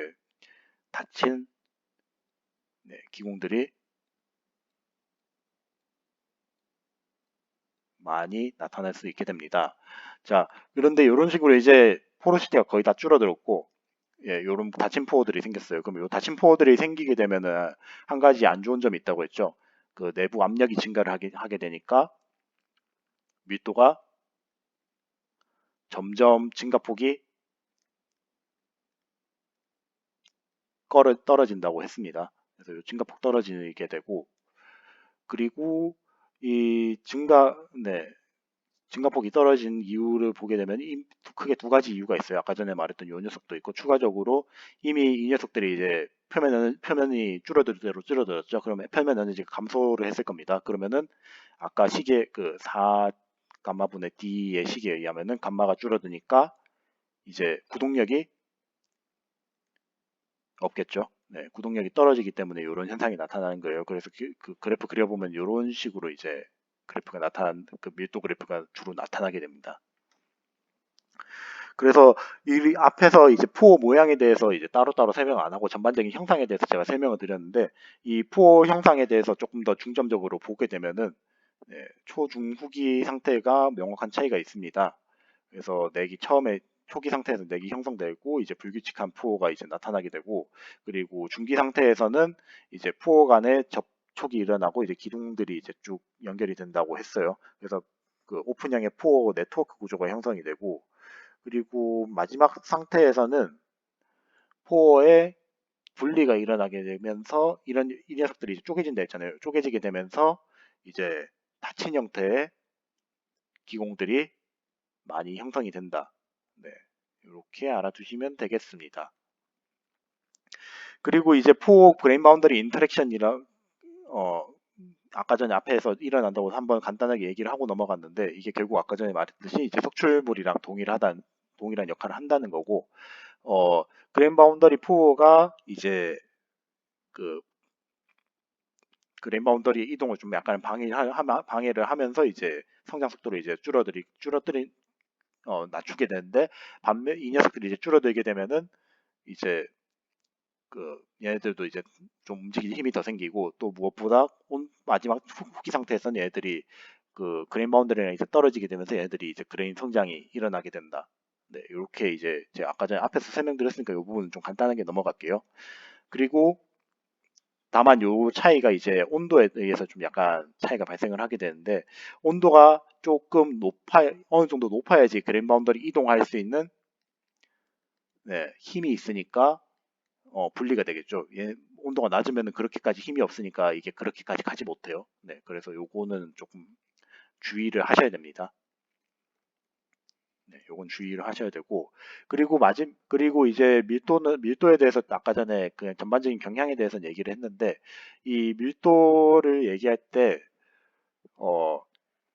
Speaker 1: 닫힌 네, 기공들이 많이 나타날 수 있게 됩니다. 자, 그런데 이런 식으로 이제 포로시티가 거의 다 줄어들었고, 예, 요런 닫힌 포어들이 생겼어요. 그럼 요 닫힌 포어들이 생기게 되면은 한 가지 안 좋은 점이 있다고 했죠. 그 내부 압력이 증가를 하게 되니까 밀도가 점점 증가폭이 떨어진다고 했습니다. 그래서 요 증가폭 떨어지게 되고 그리고 이 네, 증가폭이 떨어진 이유를 보게 되면 크게 두 가지 이유가 있어요. 아까 전에 말했던 요 녀석도 있고 추가적으로 이미 이 녀석들이 이제 표면이 줄어들 대로 줄어들었죠. 그러면 표면 에너지가 감소를 했을 겁니다. 그러면은 아까 시계 그 4 감마분의 D의 시계에 의하면은 감마가 줄어드니까 이제 구동력이 없겠죠. 네, 구동력이 떨어지기 때문에 이런 현상이 나타나는 거예요. 그래서 그 그래프 그려보면 이런 식으로 이제 그래프가 그 밀도 그래프가 주로 나타나게 됩니다. 그래서 이 앞에서 이제 포 모양에 대해서 이제 따로따로 설명 안 하고 전반적인 형상에 대해서 제가 설명을 드렸는데 이 포 형상에 대해서 조금 더 중점적으로 보게 되면은 네, 초중후기 상태가 명확한 차이가 있습니다. 그래서 처음에 초기 상태에서 넥이 형성되고 이제 불규칙한 포어가 이제 나타나게 되고 그리고 중기 상태에서는 이제 포어 간의 접촉이 일어나고 이제 기둥들이 이제 쭉 연결이 된다고 했어요. 그래서 그 오픈형의 포어 네트워크 구조가 형성이 되고 그리고 마지막 상태에서는 포어의 분리가 일어나게 되면서 이 녀석들이 이제 쪼개진다 했잖아요. 쪼개지게 되면서 이제 닫힌 형태의 기공들이 많이 형성이 된다. 네, 이렇게 알아두시면 되겠습니다. 그리고 이제 포 그레인 바운더리 인터랙션이라 아까 전에 앞에서 일어난다고 한번 간단하게 얘기를 하고 넘어갔는데 이게 결국 아까 전에 말했듯이 이제 석출물이랑 동일한 역할을 한다는 거고 그레인 바운더리 포가 이제 그 그레인 바운더리 이동을 좀 약간 방해를 하면서 이제 성장 속도를 이제 낮추게 되는데 반면 이 녀석들이 이제 줄어들게 되면은 이제 그 얘네들도 이제 좀 움직일 힘이 더 생기고 또 무엇보다 마지막 후기 상태에서는 얘네들이 그 그레인 바운더리랑 이제 떨어지게 되면서 얘네들이 이제 그레인 성장이 일어나게 된다. 네, 이렇게 이제 제가 아까 전에 앞에서 설명드렸으니까 이 부분은 좀 간단하게 넘어갈게요. 그리고 다만 요 차이가 이제 온도에 의해서 좀 약간 차이가 발생을 하게 되는데 온도가 조금 어느 정도 높아야지 그레인 바운더리 이동할 수 있는 네, 힘이 있으니까 분리가 되겠죠. 온도가 낮으면 그렇게까지 힘이 없으니까 이게 그렇게까지 가지 못해요. 네, 그래서 요거는 조금 주의를 하셔야 됩니다. 네, 요건 주의를 하셔야 되고 그리고 이제 밀도에 대해서 아까 전에 그 전반적인 경향에 대해서 얘기를 했는데 이 밀도를 얘기할 때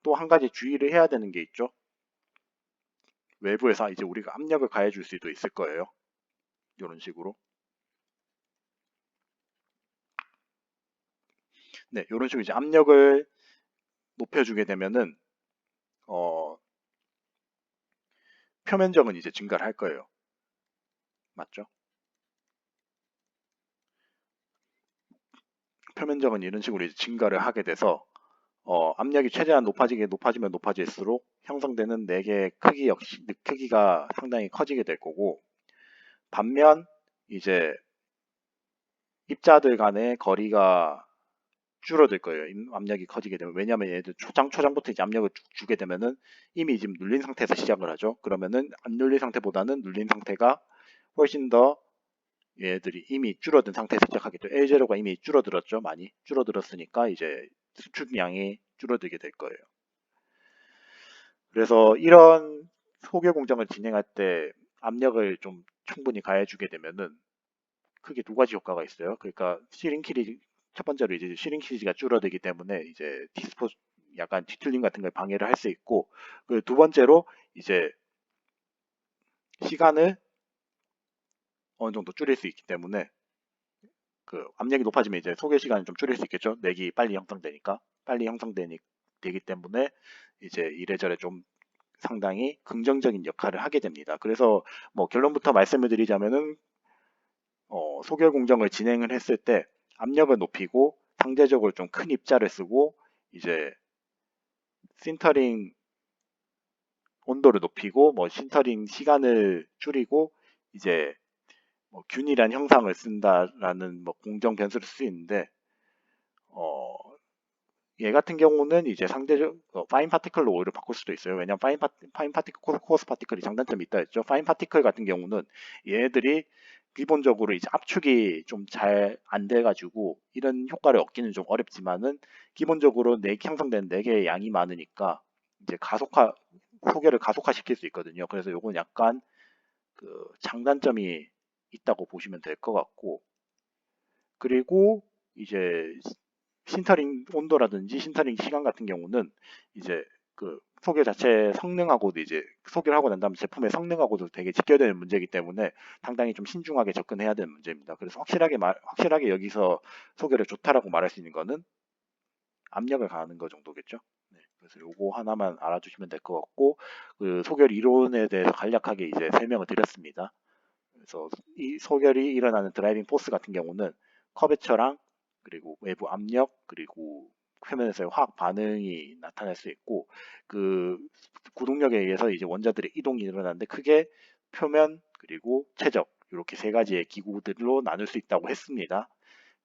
Speaker 1: 또 한 가지 주의를 해야 되는 게 있죠. 외부에서 이제 우리가 압력을 가해줄 수도 있을 거예요. 이런 식으로. 네, 이런 식으로 이제 압력을 높여주게 되면은 표면적은 이제 증가를 할 거예요. 맞죠? 표면적은 이런 식으로 이제 증가를 하게 돼서 압력이 최대한 높아지면 높아질수록 형성되는 넥의 크기 역시 크기가 상당히 커지게 될 거고, 반면 이제 입자들 간의 거리가 줄어들 거예요. 압력이 커지게 되면. 왜냐하면 얘들 초장부터 이제 압력을 주게 되면은 이미 지금 눌린 상태에서 시작을 하죠. 그러면은 안 눌린 상태보다는 눌린 상태가 훨씬 더 얘들이 이미 줄어든 상태에서 시작하게 돼요. L0가 이미 줄어들었죠. 많이 줄어들었으니까 이제 수축량이 줄어들게 될 거예요. 그래서 이런 소개 공정을 진행할 때 압력을 좀 충분히 가해주게 되면은 크게 두 가지 효과가 있어요. 그러니까 첫 번째로 이제 시링키지가 줄어들기 때문에 이제 약간 뒤틀림 같은 걸 방해를 할 수 있고, 그 두 번째로 이제 시간을 어느 정도 줄일 수 있기 때문에 그 압력이 높아지면 이제 소개 시간을 좀 줄일 수 있겠죠. 넥이 빨리 되기 때문에 이제 이래저래 좀 상당히 긍정적인 역할을 하게 됩니다. 그래서 뭐 결론부터 말씀을 드리자면은 소결 공정을 진행을 했을 때 압력을 높이고 상대적으로 좀 큰 입자를 쓰고 이제 신터링 온도를 높이고 뭐 신터링 시간을 줄이고 이제 뭐 균일한 형상을 쓴다라는 뭐 공정 변수를 쓸 수 있는데 어, 얘 같은 경우는 이제 상대적 파인 파티클로 오히려 바꿀 수도 있어요. 왜냐면 파인 파티클 코어스 파티클이 장단점이 있다 했죠. 파인 파티클 같은 경우는 얘들이 기본적으로 이제 압축이 좀 잘 안 돼가지고 이런 효과를 얻기는 좀 어렵지만은 기본적으로 형성된 4개의 양이 많으니까 이제 소개를 가속화시킬 수 있거든요. 그래서 요건 약간 그 장단점이 있다고 보시면 될 것 같고, 그리고 이제 신터링 온도라든지 신터링 시간 같은 경우는 이제 그 소개 자체 성능하고도 이제 소개를 하고 난 다음 제품의 성능하고도 되게 직결되는 문제이기 때문에 상당히 좀 신중하게 접근해야 되는 문제입니다. 그래서 확실하게 여기서 소개를 좋다라고 말할 수 있는 거는 압력을 가하는 거 정도겠죠. 네, 그래서 요거 하나만 알아두시면 될 것 같고, 그 소결 이론에 대해서 간략하게 이제 설명을 드렸습니다. 그래서 이 소결이 일어나는 드라이빙 포스 같은 경우는 커베처랑 그리고 외부 압력 그리고 표면에서의 화학 반응이 나타날 수 있고, 그 구동력에 의해서 이제 원자들의 이동이 일어나는데 크게 표면 그리고 최적 이렇게 세 가지의 기구들로 나눌 수 있다고 했습니다.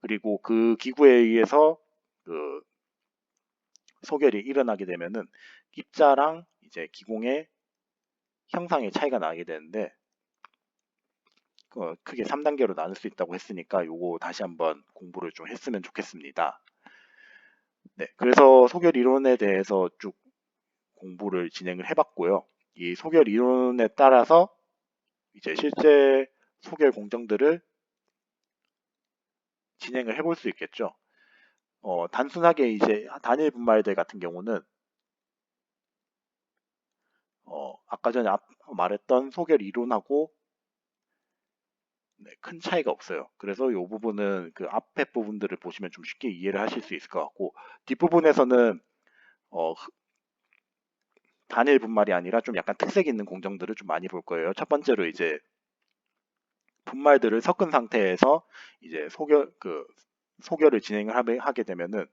Speaker 1: 그리고 그 기구에 의해서 그 소결이 일어나게 되면은 입자랑 이제 기공의 형상의 차이가 나게 되는데 크게 3단계로 나눌 수 있다고 했으니까 요거 다시 한번 공부를 좀 했으면 좋겠습니다. 네, 그래서 소결 이론에 대해서 쭉 공부를 진행을 해봤고요. 이 소결 이론에 따라서 이제 실제 소결 공정들을 진행을 해볼 수 있겠죠. 단순하게 이제 단일 분말들 같은 경우는 아까 전에 말했던 소결 이론하고 네, 큰 차이가 없어요. 그래서 이 부분은 그 앞에 부분들을 보시면 좀 쉽게 이해를 하실 수 있을 것 같고, 뒷부분에서는 어, 단일 분말이 아니라 좀 약간 특색 있는 공정들을 좀 많이 볼 거예요. 첫 번째로 이제 분말들을 섞은 상태에서 이제 소결을 진행을 하게 되면은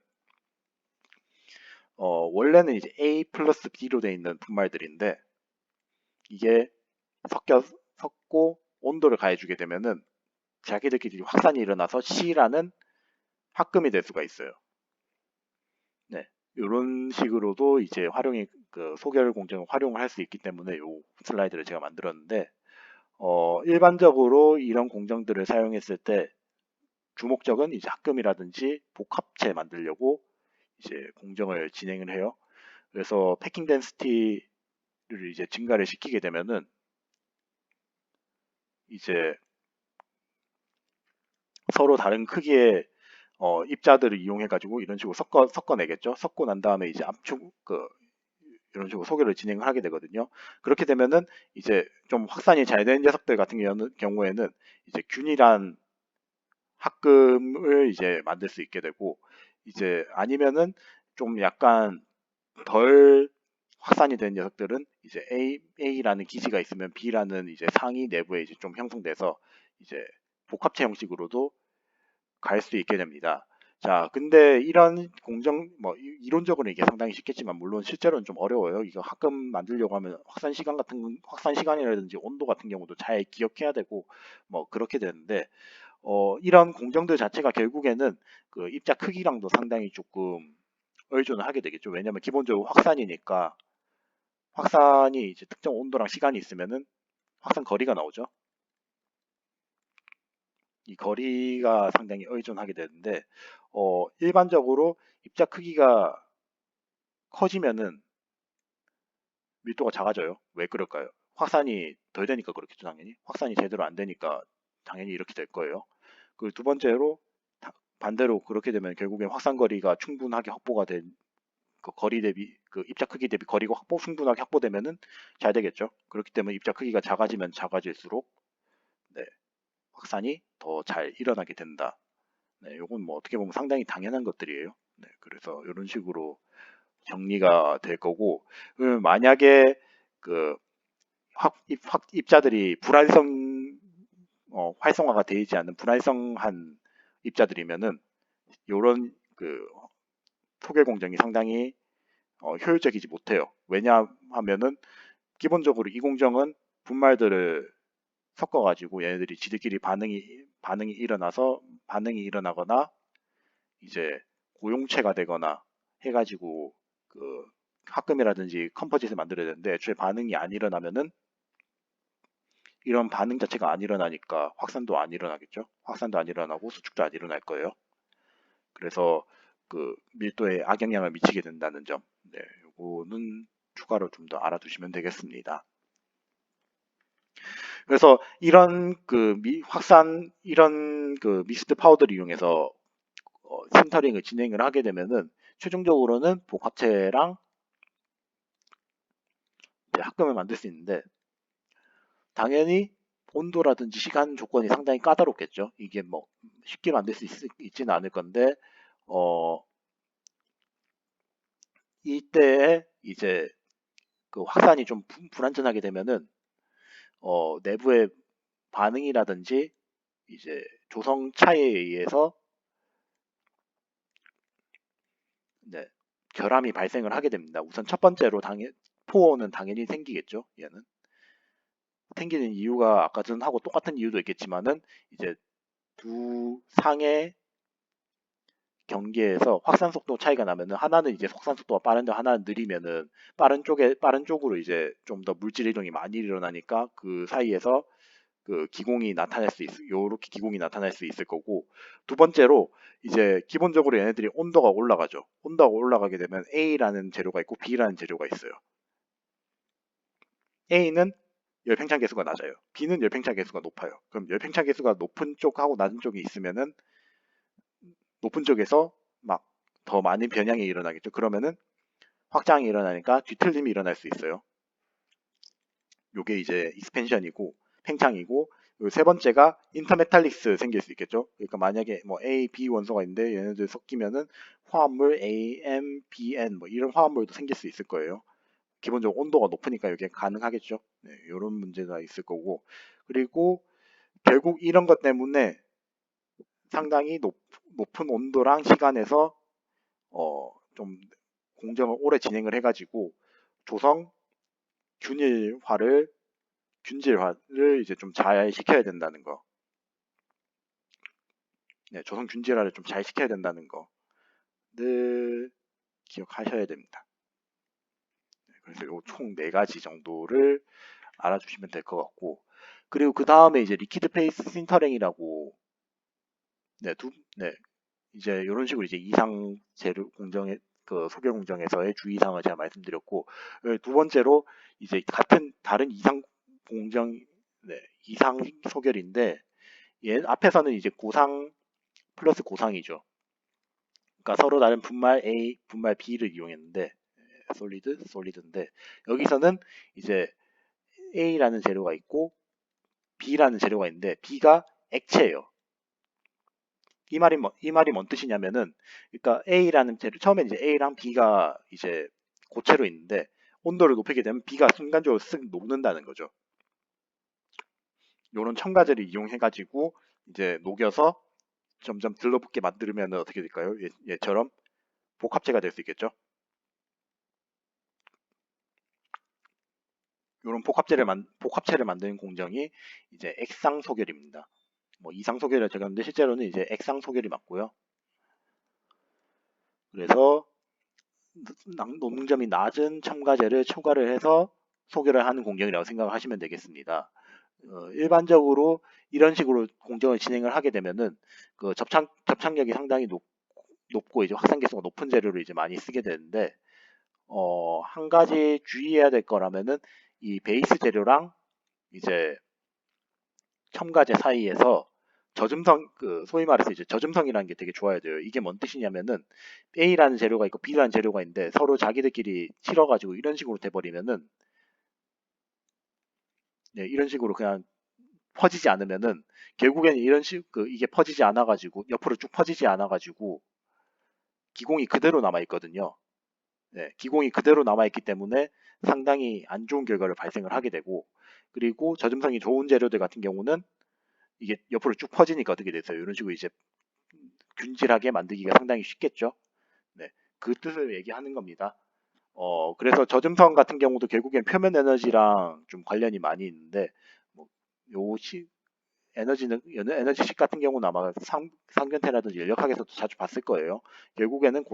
Speaker 1: 원래는 이제 A 플러스 B로 되어 있는 분말들인데 이게 섞고 온도를 가해주게 되면은 자기들끼리 확산이 일어나서 C라는 합금이 될 수가 있어요. 네, 이런 식으로도 이제 그 소결 공정을 활용을 할 수 있기 때문에 이 슬라이드를 제가 만들었는데 일반적으로 이런 공정들을 사용했을 때 주목적은 이제 합금이라든지 복합체 만들려고 이제 공정을 진행을 해요. 그래서 패킹 덴시티를 이제 증가를 시키게 되면은 이제 서로 다른 크기의 입자들을 이용해가지고 이런 식으로 섞어내겠죠. 섞고 난 다음에 이제 이런 식으로 소개를 진행을 하게 되거든요. 그렇게 되면은 이제 좀 확산이 잘 된 녀석들 같은 경우에는 이제 균일한 합금을 이제 만들 수 있게 되고, 이제 아니면은 좀 약간 덜 확산이 된 녀석들은 이제 A라는 기지가 있으면 B라는 이제 상위 내부에 이제 좀 형성돼서 이제 복합체 형식으로도 갈 수 있게 됩니다. 자, 근데 이런 뭐 이론적으로 이게 상당히 쉽겠지만 물론 실제로는 좀 어려워요. 이거 합금 만들려고 하면 확산 시간이라든지 온도 같은 경우도 잘 기억해야 되고 뭐 그렇게 되는데, 이런 공정들 자체가 결국에는 그 입자 크기랑도 상당히 조금 의존을 하게 되겠죠. 왜냐하면 기본적으로 확산이니까, 확산이 이제 특정 온도랑 시간이 있으면은 확산 거리가 나오죠. 이 거리가 상당히 의존하게 되는데, 일반적으로 입자 크기가 커지면은 밀도가 작아져요. 왜 그럴까요? 확산이 덜 되니까 그렇겠죠, 당연히. 확산이 제대로 안 되니까 당연히 이렇게 될 거예요. 그리고 두 번째로 반대로 그렇게 되면 결국엔 확산 거리가 충분하게 확보가 된 그 거리 대비 그 입자 크기 대비 거리가 충분하게 확보되면은 잘 되겠죠. 그렇기 때문에 입자 크기가 작아지면 작아질수록 네, 확산이 더 잘 일어나게 된다. 네, 요건 뭐 어떻게 보면 상당히 당연한 것들이에요. 네, 그래서 이런 식으로 정리가 될 거고, 만약에 그 입자들이 활성화가 되지 않는 불활성한 입자들이면은 요런 그 소개 공정이 상당히 효율적이지 못해요. 왜냐하면은 기본적으로 이 공정은 분말들을 섞어가지고 얘네들이 지들끼리 반응이 일어나거나 이제 고용체가 되거나 해가지고 그 합금이라든지 컴포짓을 만들어야 되는데 애초에 반응이 안 일어나면은 이런 반응 자체가 안 일어나니까 확산도 안 일어나겠죠. 확산도 안 일어나고 수축도 안 일어날 거예요. 그래서 그 밀도에 악영향을 미치게 된다는 점, 네, 요거는 추가로 좀 더 알아두시면 되겠습니다. 그래서 이런 그 미스트 파우더를 이용해서 신터링을 진행을 하게 되면은 최종적으로는 복합체랑 합금을 만들 수 있는데, 당연히 온도라든지 시간 조건이 상당히 까다롭겠죠. 이게 뭐 쉽게 만들 수 있지는 않을 건데, 어, 이때에 이제 그 확산이 좀 불안전하게 되면은 내부의 반응이라든지 이제 조성 차이에 의해서 네, 결함이 발생을 하게 됩니다. 우선 첫 번째로 포어는 당연히 생기겠죠. 얘는 생기는 이유가 아까 전하고 똑같은 이유도 있겠지만은 이제 두 상의 경계에서 확산 속도 차이가 나면은 하나는 이제 확산 속도가 빠른데 하나는 느리면은 빠른 쪽으로 이제 좀 더 물질 이동이 많이 일어나니까 그 사이에서 그 기공이 나타날 수 요렇게 기공이 나타날 수 있을 거고, 두 번째로 이제 기본적으로 얘네들이 온도가 올라가죠. 온도가 올라가게 되면 A라는 재료가 있고 B라는 재료가 있어요. A는 열팽창 계수가 낮아요. B는 열팽창 계수가 높아요. 그럼 열팽창 계수가 높은 쪽하고 낮은 쪽이 있으면은 높은 쪽에서 막 더 많은 변형이 일어나겠죠. 그러면은 확장이 일어나니까 뒤틀림이 일어날 수 있어요. 요게 이제 익스펜션이고 팽창이고, 세 번째가 인터메탈릭스 생길 수 있겠죠. 그러니까 만약에 뭐 A, B 원소가 있는데 얘네들 섞이면은 화합물 A, M, B, N 뭐 이런 화합물도 생길 수 있을 거예요. 기본적으로 온도가 높으니까 이게 가능하겠죠. 네, 이런 문제가 있을 거고, 그리고 결국 이런 것 때문에 상당히 높은 온도랑 시간에서 좀 공정을 오래 진행을 해가지고 조성 균질화를 이제 좀 잘 시켜야 된다는 거. 네, 조성 균질화를 좀 잘 시켜야 된다는 거 늘 기억하셔야 됩니다. 네, 그래서 요 총 4가지 정도를 알아주시면 될 것 같고, 그리고 그 다음에 이제 리퀴드 페이스 신터링이라고, 네, 네, 이제 이런 식으로 이제 이상 재료 공정의 그 소개 공정에서의 주의사항을 제가 말씀드렸고, 두 번째로 이제 다른 이상 공정, 네, 이상 소결인데 얘 앞에서는 이제 고상 플러스 고상이죠. 그러니까 서로 다른 분말 A, 분말 B를 이용했는데 솔리드인데 여기서는 이제 A라는 재료가 있고 B라는 재료가 있는데 B가 액체예요. 이 말이 뭔 뜻이냐면은 그러니까 A라는 재료 처음에 이제 A랑 B가 이제 고체로 있는데 온도를 높이게 되면 B가 순간적으로 쓱 녹는다는 거죠. 요런 첨가제를 이용해 가지고 이제 녹여서 점점 들러붙게 만들면 어떻게 될까요? 얘처럼 복합체가 될 수 있겠죠. 이런 복합체를 만드는 공정이 이제 액상소결입니다. 뭐 이상소결을 적용하는데 실제로는 이제 액상소결이 맞고요. 그래서 녹능점이 낮은 첨가제를 첨가를 해서 소결을 하는 공정이라고 생각을 하시면 되겠습니다. 일반적으로 이런 식으로 공정을 진행을 하게 되면은 그 접착력이 상당히 높고 이제 확산계수가 높은 재료를 이제 많이 쓰게 되는데 한 가지 주의해야 될 거라면은 이 베이스 재료랑 이제 첨가제 사이에서 소위 말해서 이제 저점성이라는 게 되게 좋아야 돼요. 이게 뭔 뜻이냐면은 A라는 재료가 있고 B라는 재료가 있는데 서로 자기들끼리 치러가지고 이런 식으로 돼버리면은 네, 이런 식으로 그냥 퍼지지 않으면은 결국에는 이게 퍼지지 않아가지고 옆으로 쭉 퍼지지 않아가지고 기공이 그대로 남아 있거든요. 네, 기공이 그대로 남아 있기 때문에 상당히 안 좋은 결과를 발생을 하게 되고 그리고 저점성이 좋은 재료들 같은 경우는 이게 옆으로 쭉 퍼지니까 어떻게 됐어요? 이런 식으로 이제 균질하게 만들기가 상당히 쉽겠죠. 네, 그 뜻을 얘기하는 겁니다. 그래서 저점성 같은 경우도 결국엔 표면 에너지랑 좀 관련이 많이 있는데, 뭐, 요 에너지식 같은 경우는 아마 상변태라든지 연력학에서도 자주 봤을 거예요. 결국에는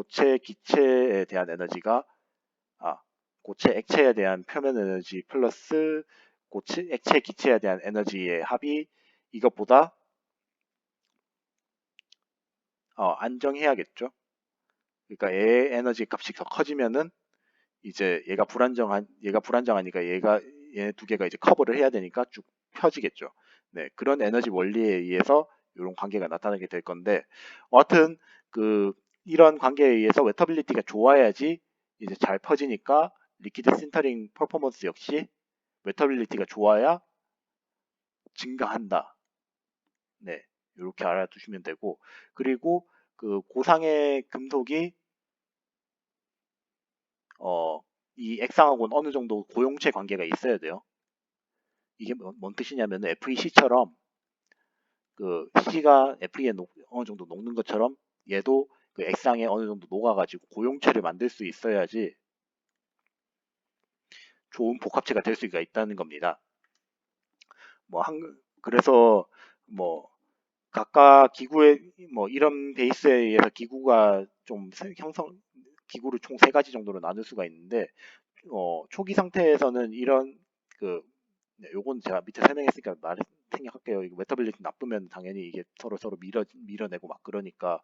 Speaker 1: 기체에 대한 에너지가, 아, 고체 액체에 대한 표면 에너지 플러스 액체 기체에 대한 에너지의 합이 이것보다 안정해야겠죠. 그러니까 얘의 에너지 값이 더 커지면은 이제 얘가 불안정하니까 얘 두 개가 이제 커버를 해야 되니까 쭉 펴지겠죠. 네, 그런 에너지 원리에 의해서 이런 관계가 나타나게 될 건데, 여하튼 그 이런 관계에 의해서 웨터빌리티가 좋아야지 이제 잘 퍼지니까 리퀴드 신터링 퍼포먼스 역시 웨터빌리티가 좋아야 증가한다. 네, 이렇게 알아두시면 되고, 그리고 그 고상의 금속이 어, 이 액상하고는 어느 정도 고용체 관계가 있어야 돼요. 이게 뭔 뜻이냐면 FEC처럼 그 C가 FE에 어느 정도 녹는 것처럼 얘도 그 액상에 어느 정도 녹아가지고 고용체를 만들 수 있어야지 좋은 복합체가 될 수가 있다는 겁니다. 그래서 뭐 각각 기구의 뭐 이런 베이스에 의해서 기구를 총 세 가지 정도로 나눌 수가 있는데 초기 상태에서는 이런 그 요건 제가 밑에 설명했으니까 생략할게요. 이거 메타빌리티 나쁘면 당연히 이게 서로 밀어내고 막 그러니까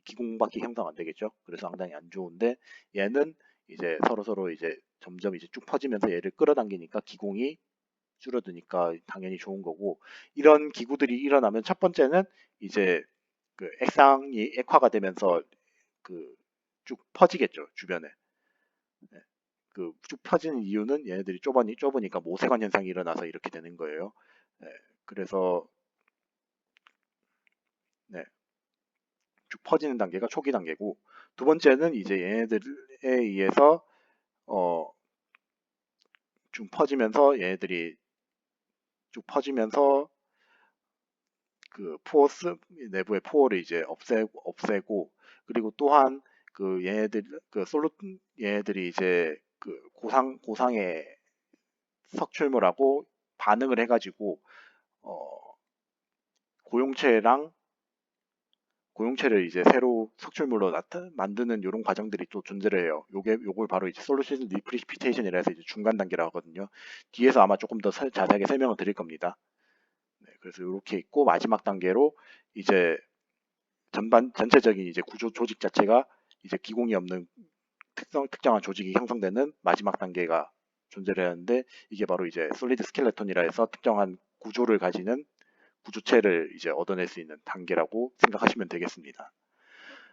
Speaker 1: 기공밖에 형성 안 되겠죠. 그래서 상당히 안 좋은데 얘는 이제 서로 이제 점점 이제 쭉 퍼지면서 얘를 끌어당기니까 기공이 줄어드니까 당연히 좋은 거고 이런 기구들이 일어나면 첫 번째는 이제 그 액상이 액화가 되면서 그 쭉 퍼지겠죠 주변에. 네. 그 쭉 펴지는 이유는 얘네들이 좁으니까 모세관 현상이 일어나서 이렇게 되는 거예요. 네, 그래서 네, 쭉 퍼지는 단계가 초기 단계고 두 번째는 이제 얘네들에 의해서 어, 얘네들이 쭉 퍼지면서 그 포스 내부의 포어를 이제 없애고 그리고 또한 그 얘네들이 이제 그 고상의 석출물하고 반응을 해가지고 어, 고용체랑 고용체를 이제 새로 석출물로 만드는 이런 과정들이 또 존재를 해요. 요걸 바로 이제 솔루션 리프리시피테이션이라 해서 이제 중간 단계라고 하거든요. 뒤에서 아마 조금 더 자세하게 설명을 드릴 겁니다. 네, 그래서 이렇게 있고 마지막 단계로 이제 전체적인 이제 조직 자체가 이제 기공이 없는 특정한 조직이 형성되는 마지막 단계가 존재를 하는데 이게 바로 이제 솔리드 스켈레톤이라 해서 특정한 구조를 가지는 구조체를 이제 얻어낼 수 있는 단계라고 생각하시면 되겠습니다.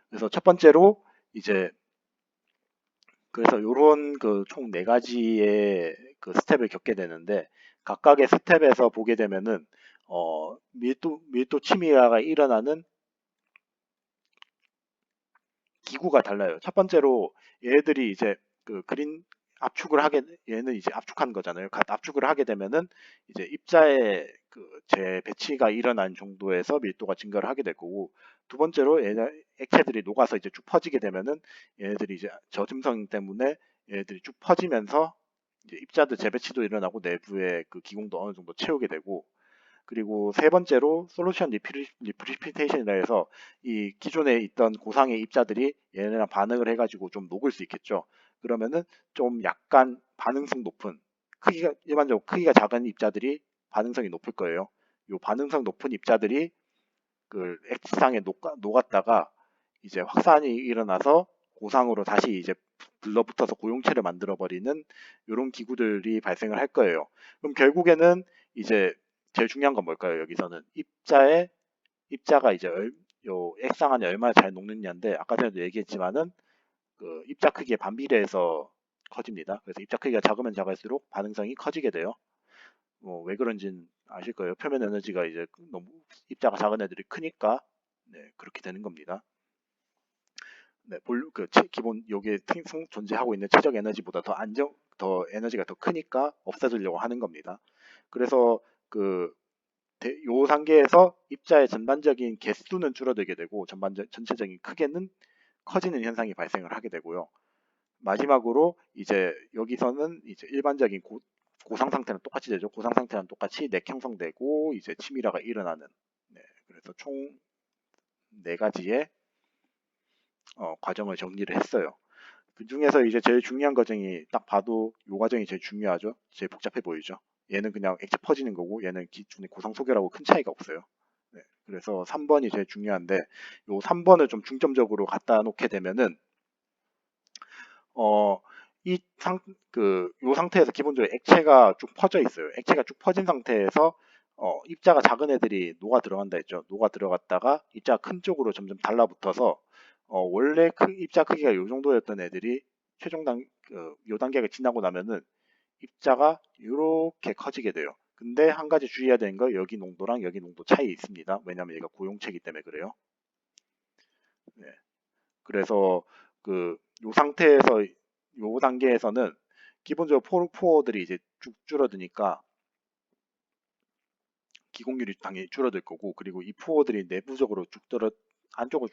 Speaker 1: 그래서 첫 번째로 이제 그래서 요런 그 총 네 가지의 그 스텝을 겪게 되는데 각각의 스텝에서 보게 되면은 밀도 침이라가 일어나는 기구가 달라요. 첫 번째로 얘들이 이제 그 그린 압축을 하게 얘는 이제 압축한 거잖아요. 압축을 하게 되면은 이제 입자의 그 재배치가 일어난 정도에서 밀도가 증가를 하게 될 거고 두 번째로 액체들이 녹아서 이제 쭉 퍼지게 되면은 얘네들이 이제 젖음성 때문에 얘네들이 쭉 퍼지면서 이제 입자들 재배치도 일어나고 내부의 그 기공도 어느 정도 채우게 되고 그리고 세 번째로 솔루션 리프리피테이션이라 해서 이 기존에 있던 고상의 입자들이 얘네랑 반응을 해가지고 좀 녹을 수 있겠죠. 그러면은 좀 약간 반응성 높은 크기가 일반적으로 크기가 작은 입자들이 반응성이 높을 거예요. 요 반응성 높은 입자들이 그 액상에 녹았다가 이제 확산이 일어나서 고상으로 다시 이제 불러붙어서 고용체를 만들어 버리는 이런 기구들이 발생을 할 거예요. 그럼 결국에는 이제 제일 중요한 건 뭘까요? 여기서는 입자가 이제 요 액상 안에 얼마나 잘 녹느냐인데 아까 전에도 얘기했지만은 그 입자 크기에 반비례해서 커집니다. 그래서 입자 크기가 작으면 작을수록 반응성이 커지게 돼요. 뭐 왜 그런지는 아실 거예요. 표면 에너지가 이제 너무 입자가 작은 애들이 크니까 네, 그렇게 되는 겁니다. 네, 기본 요게 존재하고 있는 최적 에너지보다 더 에너지가 더 크니까 없애주려고 하는 겁니다. 그래서 그 요 단계에서 입자의 전반적인 개수는 줄어들게 되고 전체적인 크기는 커지는 현상이 발생을 하게 되고요. 마지막으로 이제 여기서는 이제 일반적인 고상 상태는 똑같이 되죠. 고상 상태는 똑같이 맥 형성되고 이제 치밀화가 일어나는. 네, 그래서 총 네 가지의 과정을 정리를 했어요. 그 중에서 이제 제일 중요한 과정이 딱 봐도 이 과정이 제일 중요하죠. 제일 복잡해 보이죠. 얘는 그냥 액체 퍼지는 거고 얘는 기존의 고상 소결하고 큰 차이가 없어요. 네, 그래서 3번이 제일 중요한데 요 3번을 좀 중점적으로 갖다 놓게 되면은 어, 요 상태에서 기본적으로 액체가 쭉 퍼져 있어요. 액체가 쭉 퍼진 상태에서 입자가 작은 애들이 녹아 들어간다 했죠. 녹아 들어갔다가 입자가 큰 쪽으로 점점 달라붙어서 원래 입자 크기가 요 정도였던 애들이 요 단계가 지나고 나면은 입자가 이렇게 커지게 돼요. 근데 한 가지 주의해야 되는 거 여기 농도랑 여기 농도 차이 있습니다. 왜냐하면 얘가 고용체이기 때문에 그래요. 네. 그래서 요 상태에서 요 단계에서는 기본적으로 포어들이 이제 쭉 줄어드니까 기공률이 당연히 줄어들 거고 그리고 이 포어들이 내부적으로 안쪽으로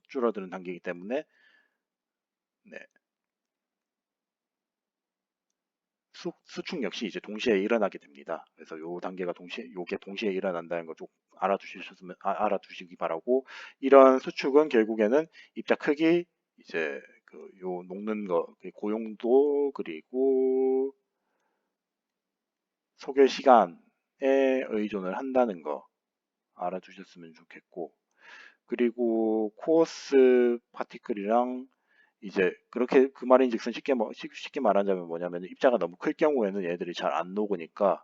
Speaker 1: 줄어드는 단계이기 때문에 네, 수축 역시 이제 동시에 일어나게 됩니다. 그래서 요 단계가 요게 동시에 일어난다는 거 좀 알아두시기 바라고 이런 수축은 결국에는 입자 크기 이제 요 녹는 거 고용도 그리고 소결 시간에 의존을 한다는 거 알아두셨으면 좋겠고 그리고 코어스 파티클이랑 이제 그렇게 그 말인즉슨 쉽게 말하자면 뭐냐면 입자가 너무 클 경우에는 얘네들이 잘 안 녹으니까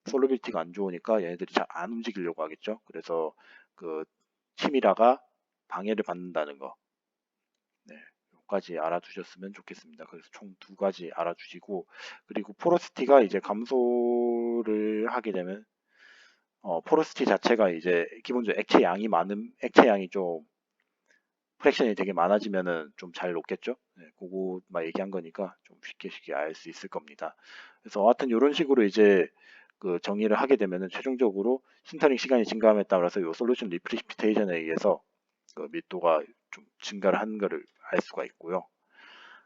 Speaker 1: 솔로빌티가 안 좋으니까 얘네들이 잘 안 움직이려고 하겠죠. 그래서 그 치밀화가 방해를 받는다는 거. 네, 여기까지 알아두셨으면 좋겠습니다. 그래서 총 두 가지 알아두시고 그리고 포로시티가 이제 감소를 하게 되면 포로시티 자체가 이제 기본적으로 액체 양이 좀 프랙션이 되게 많아지면은 좀 잘 녹겠죠. 네, 그거만 얘기한 거니까 좀 쉽게 알 수 있을 겁니다. 그래서 하여튼 이런 식으로 이제 그 정의를 하게 되면은 최종적으로 신터링 시간이 증가함에 따라서 이 솔루션 리프리피테이션에 의해서 그 밀도가 좀 증가를 하는 거를 알 수가 있고요.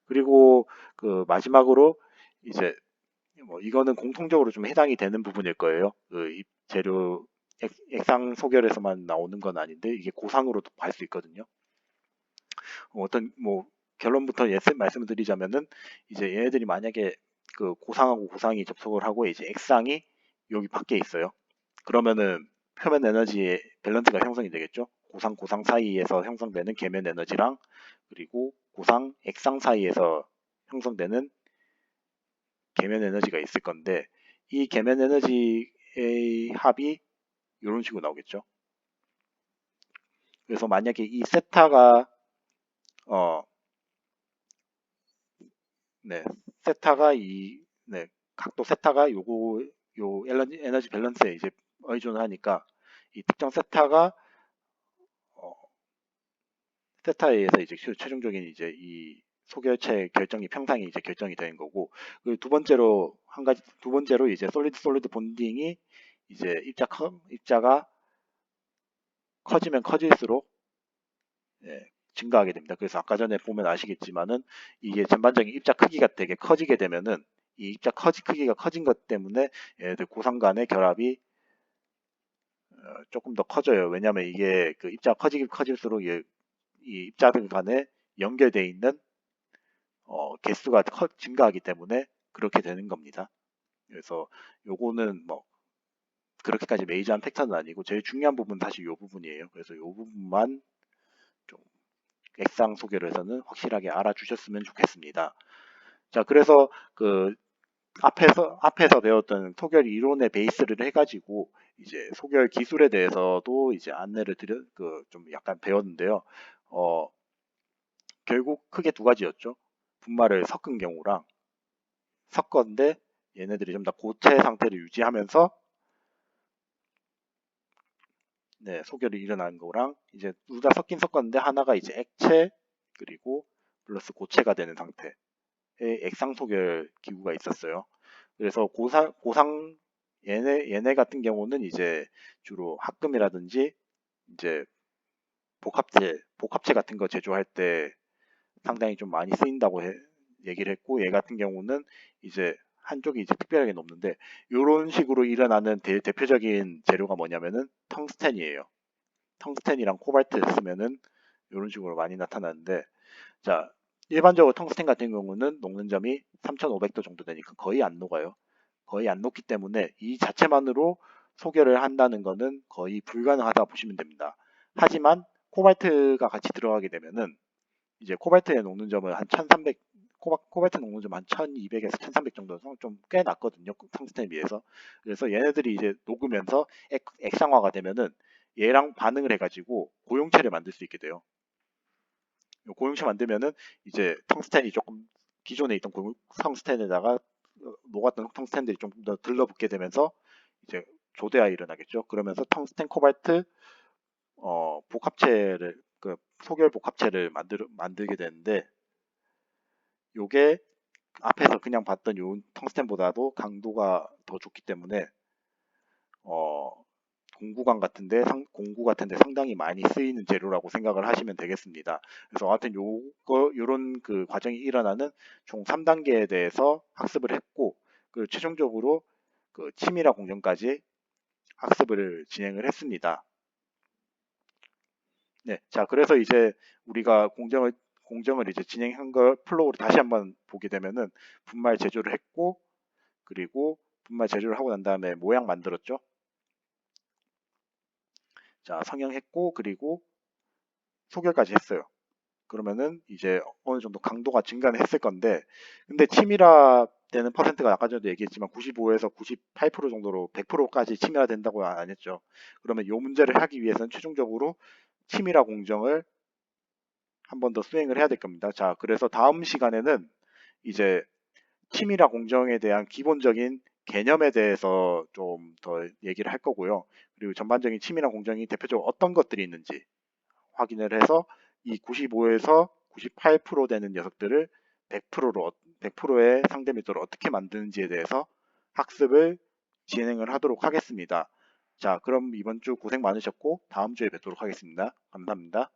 Speaker 1: 그리고 그 마지막으로 이제 뭐 이거는 공통적으로 좀 해당이 되는 부분일 거예요. 그 재료 액상 소결에서만 나오는 건 아닌데 이게 고상으로도 할 수 있거든요. 어떤 뭐 결론부터 말씀을 드리자면은 이제 얘네들이 만약에 그 고상하고 고상이 접촉을 하고 이제 액상이 여기 밖에 있어요. 그러면은 표면 에너지의 밸런스가 형성이 되겠죠. 고상 사이에서 형성되는 계면 에너지랑 그리고 고상 액상 사이에서 형성되는 계면 에너지가 있을 건데 이 계면 에너지의 합이 이런 식으로 나오겠죠. 그래서 만약에 이 세타가 네, 세타가 각도 세타가 요 에너지 밸런스에 이제 의존을 하니까 이 특정 세타가 어, 세타에 의해서 이제 최종적인 이제 이 소결체 결정이 평상이 이제 결정이 되는 거고, 그리고 두 번째로 이제 솔리드 본딩이 이제 입자가 커지면 커질수록 예, 증가하게 됩니다. 그래서 아까 전에 보면 아시겠지만은 이게 전반적인 입자 크기가 되게 커지게 되면은 이 입자 크기가 커진 것 때문에 얘들 고상 간의 결합이 조금 더 커져요. 왜냐하면 이게 그 입자가 커질수록 이 입자들 간에 연결되어 있는 개수가 증가하기 때문에 그렇게 되는 겁니다. 그래서 요거는 뭐 그렇게까지 메이저한 팩터는 아니고 제일 중요한 부분은 사실 요 부분이에요. 그래서 요 부분만 좀 액상 소개로해서는 확실하게 알아주셨으면 좋겠습니다. 자, 그래서 그 앞에서 배웠던 소결 이론의 베이스를 해가지고 이제 소결 기술에 대해서도 이제 안내를 좀 약간 배웠는데요. 결국 크게 두 가지였죠. 분말을 섞은 경우랑 섞었는데 얘네들이 좀 더 고체 상태를 유지하면서 소결이 일어나는 거랑 이제 둘 다 섞었는데 하나가 이제 액체 그리고 플러스 고체가 되는 상태의 액상 소결 기구가 있었어요. 그래서 고상 얘네 같은 경우는 이제 주로 합금이라든지 이제 복합체 같은 거 제조할 때 상당히 좀 많이 쓰인다고 얘기를 했고, 얘 같은 경우는 이제 한쪽이 이제 특별하게 높는데 이런 식으로 일어나는 대표적인 재료가 뭐냐면은 텅스텐이에요. 텅스텐이랑 코발트 쓰면은 이런 식으로 많이 나타나는데, 자, 일반적으로 텅스텐 같은 경우는 녹는 점이 3500도 정도 되니까 거의 안 녹아요. 거의 안 녹기 때문에 이 자체만으로 소결을 한다는 거는 거의 불가능하다고 보시면 됩니다. 하지만 코발트가 같이 들어가게 되면은 이제 코발트의 녹는 점은 한 1300, 코발트 녹는 점 한 1200에서 1300 정도 좀 꽤 낮거든요. 텅스텐에 비해서. 그래서 얘네들이 이제 녹으면서 액상화가 되면은 얘랑 반응을 해가지고 고용체를 만들 수 있게 돼요. 고용체 만들면은 이제 텅스텐이 조금 기존에 있던 텅스텐에다가 녹았던 텅스텐들이 좀 더 들러붙게 되면서 이제 조대가 일어나겠죠. 그러면서 텅스텐 코발트 복합체를 소결 복합체를 만들게 되는데, 요게 앞에서 그냥 봤던 요 텅스텐보다도 강도가 더 좋기 때문에 어, 공구 같은데 상당히 많이 쓰이는 재료라고 생각을 하시면 되겠습니다. 그래서 하여튼 요런 그 과정이 일어나는 총 3단계에 대해서 학습을 했고, 그 최종적으로 그 치밀화 공정까지 학습을 진행을 했습니다. 네, 자, 그래서 이제 우리가 공정을 이제 진행한 걸 플로우를 다시 한번 보게 되면은 분말 제조를 했고, 그리고 분말 제조를 하고 난 다음에 모양 만들었죠. 자, 성형했고, 그리고 소결까지 했어요. 그러면은 이제 어느 정도 강도가 증가는 했을 건데, 근데 치밀화 되는 퍼센트가 아까 전에도 얘기했지만 95에서 98% 정도로 100%까지 치밀화 된다고 안 했죠. 그러면 이 문제를 하기 위해서는 최종적으로 치밀화 공정을 한 번 더 수행을 해야 될 겁니다. 자, 그래서 다음 시간에는 이제 치밀화 공정에 대한 기본적인 개념에 대해서 좀 더 얘기를 할 거고요. 그리고 전반적인 치밀화 공정이 대표적으로 어떤 것들이 있는지 확인을 해서 이 95에서 98% 되는 녀석들을 100%의 상대 밀도를 어떻게 만드는지에 대해서 학습을 진행을 하도록 하겠습니다. 자, 그럼 이번 주 고생 많으셨고 다음 주에 뵙도록 하겠습니다. 감사합니다.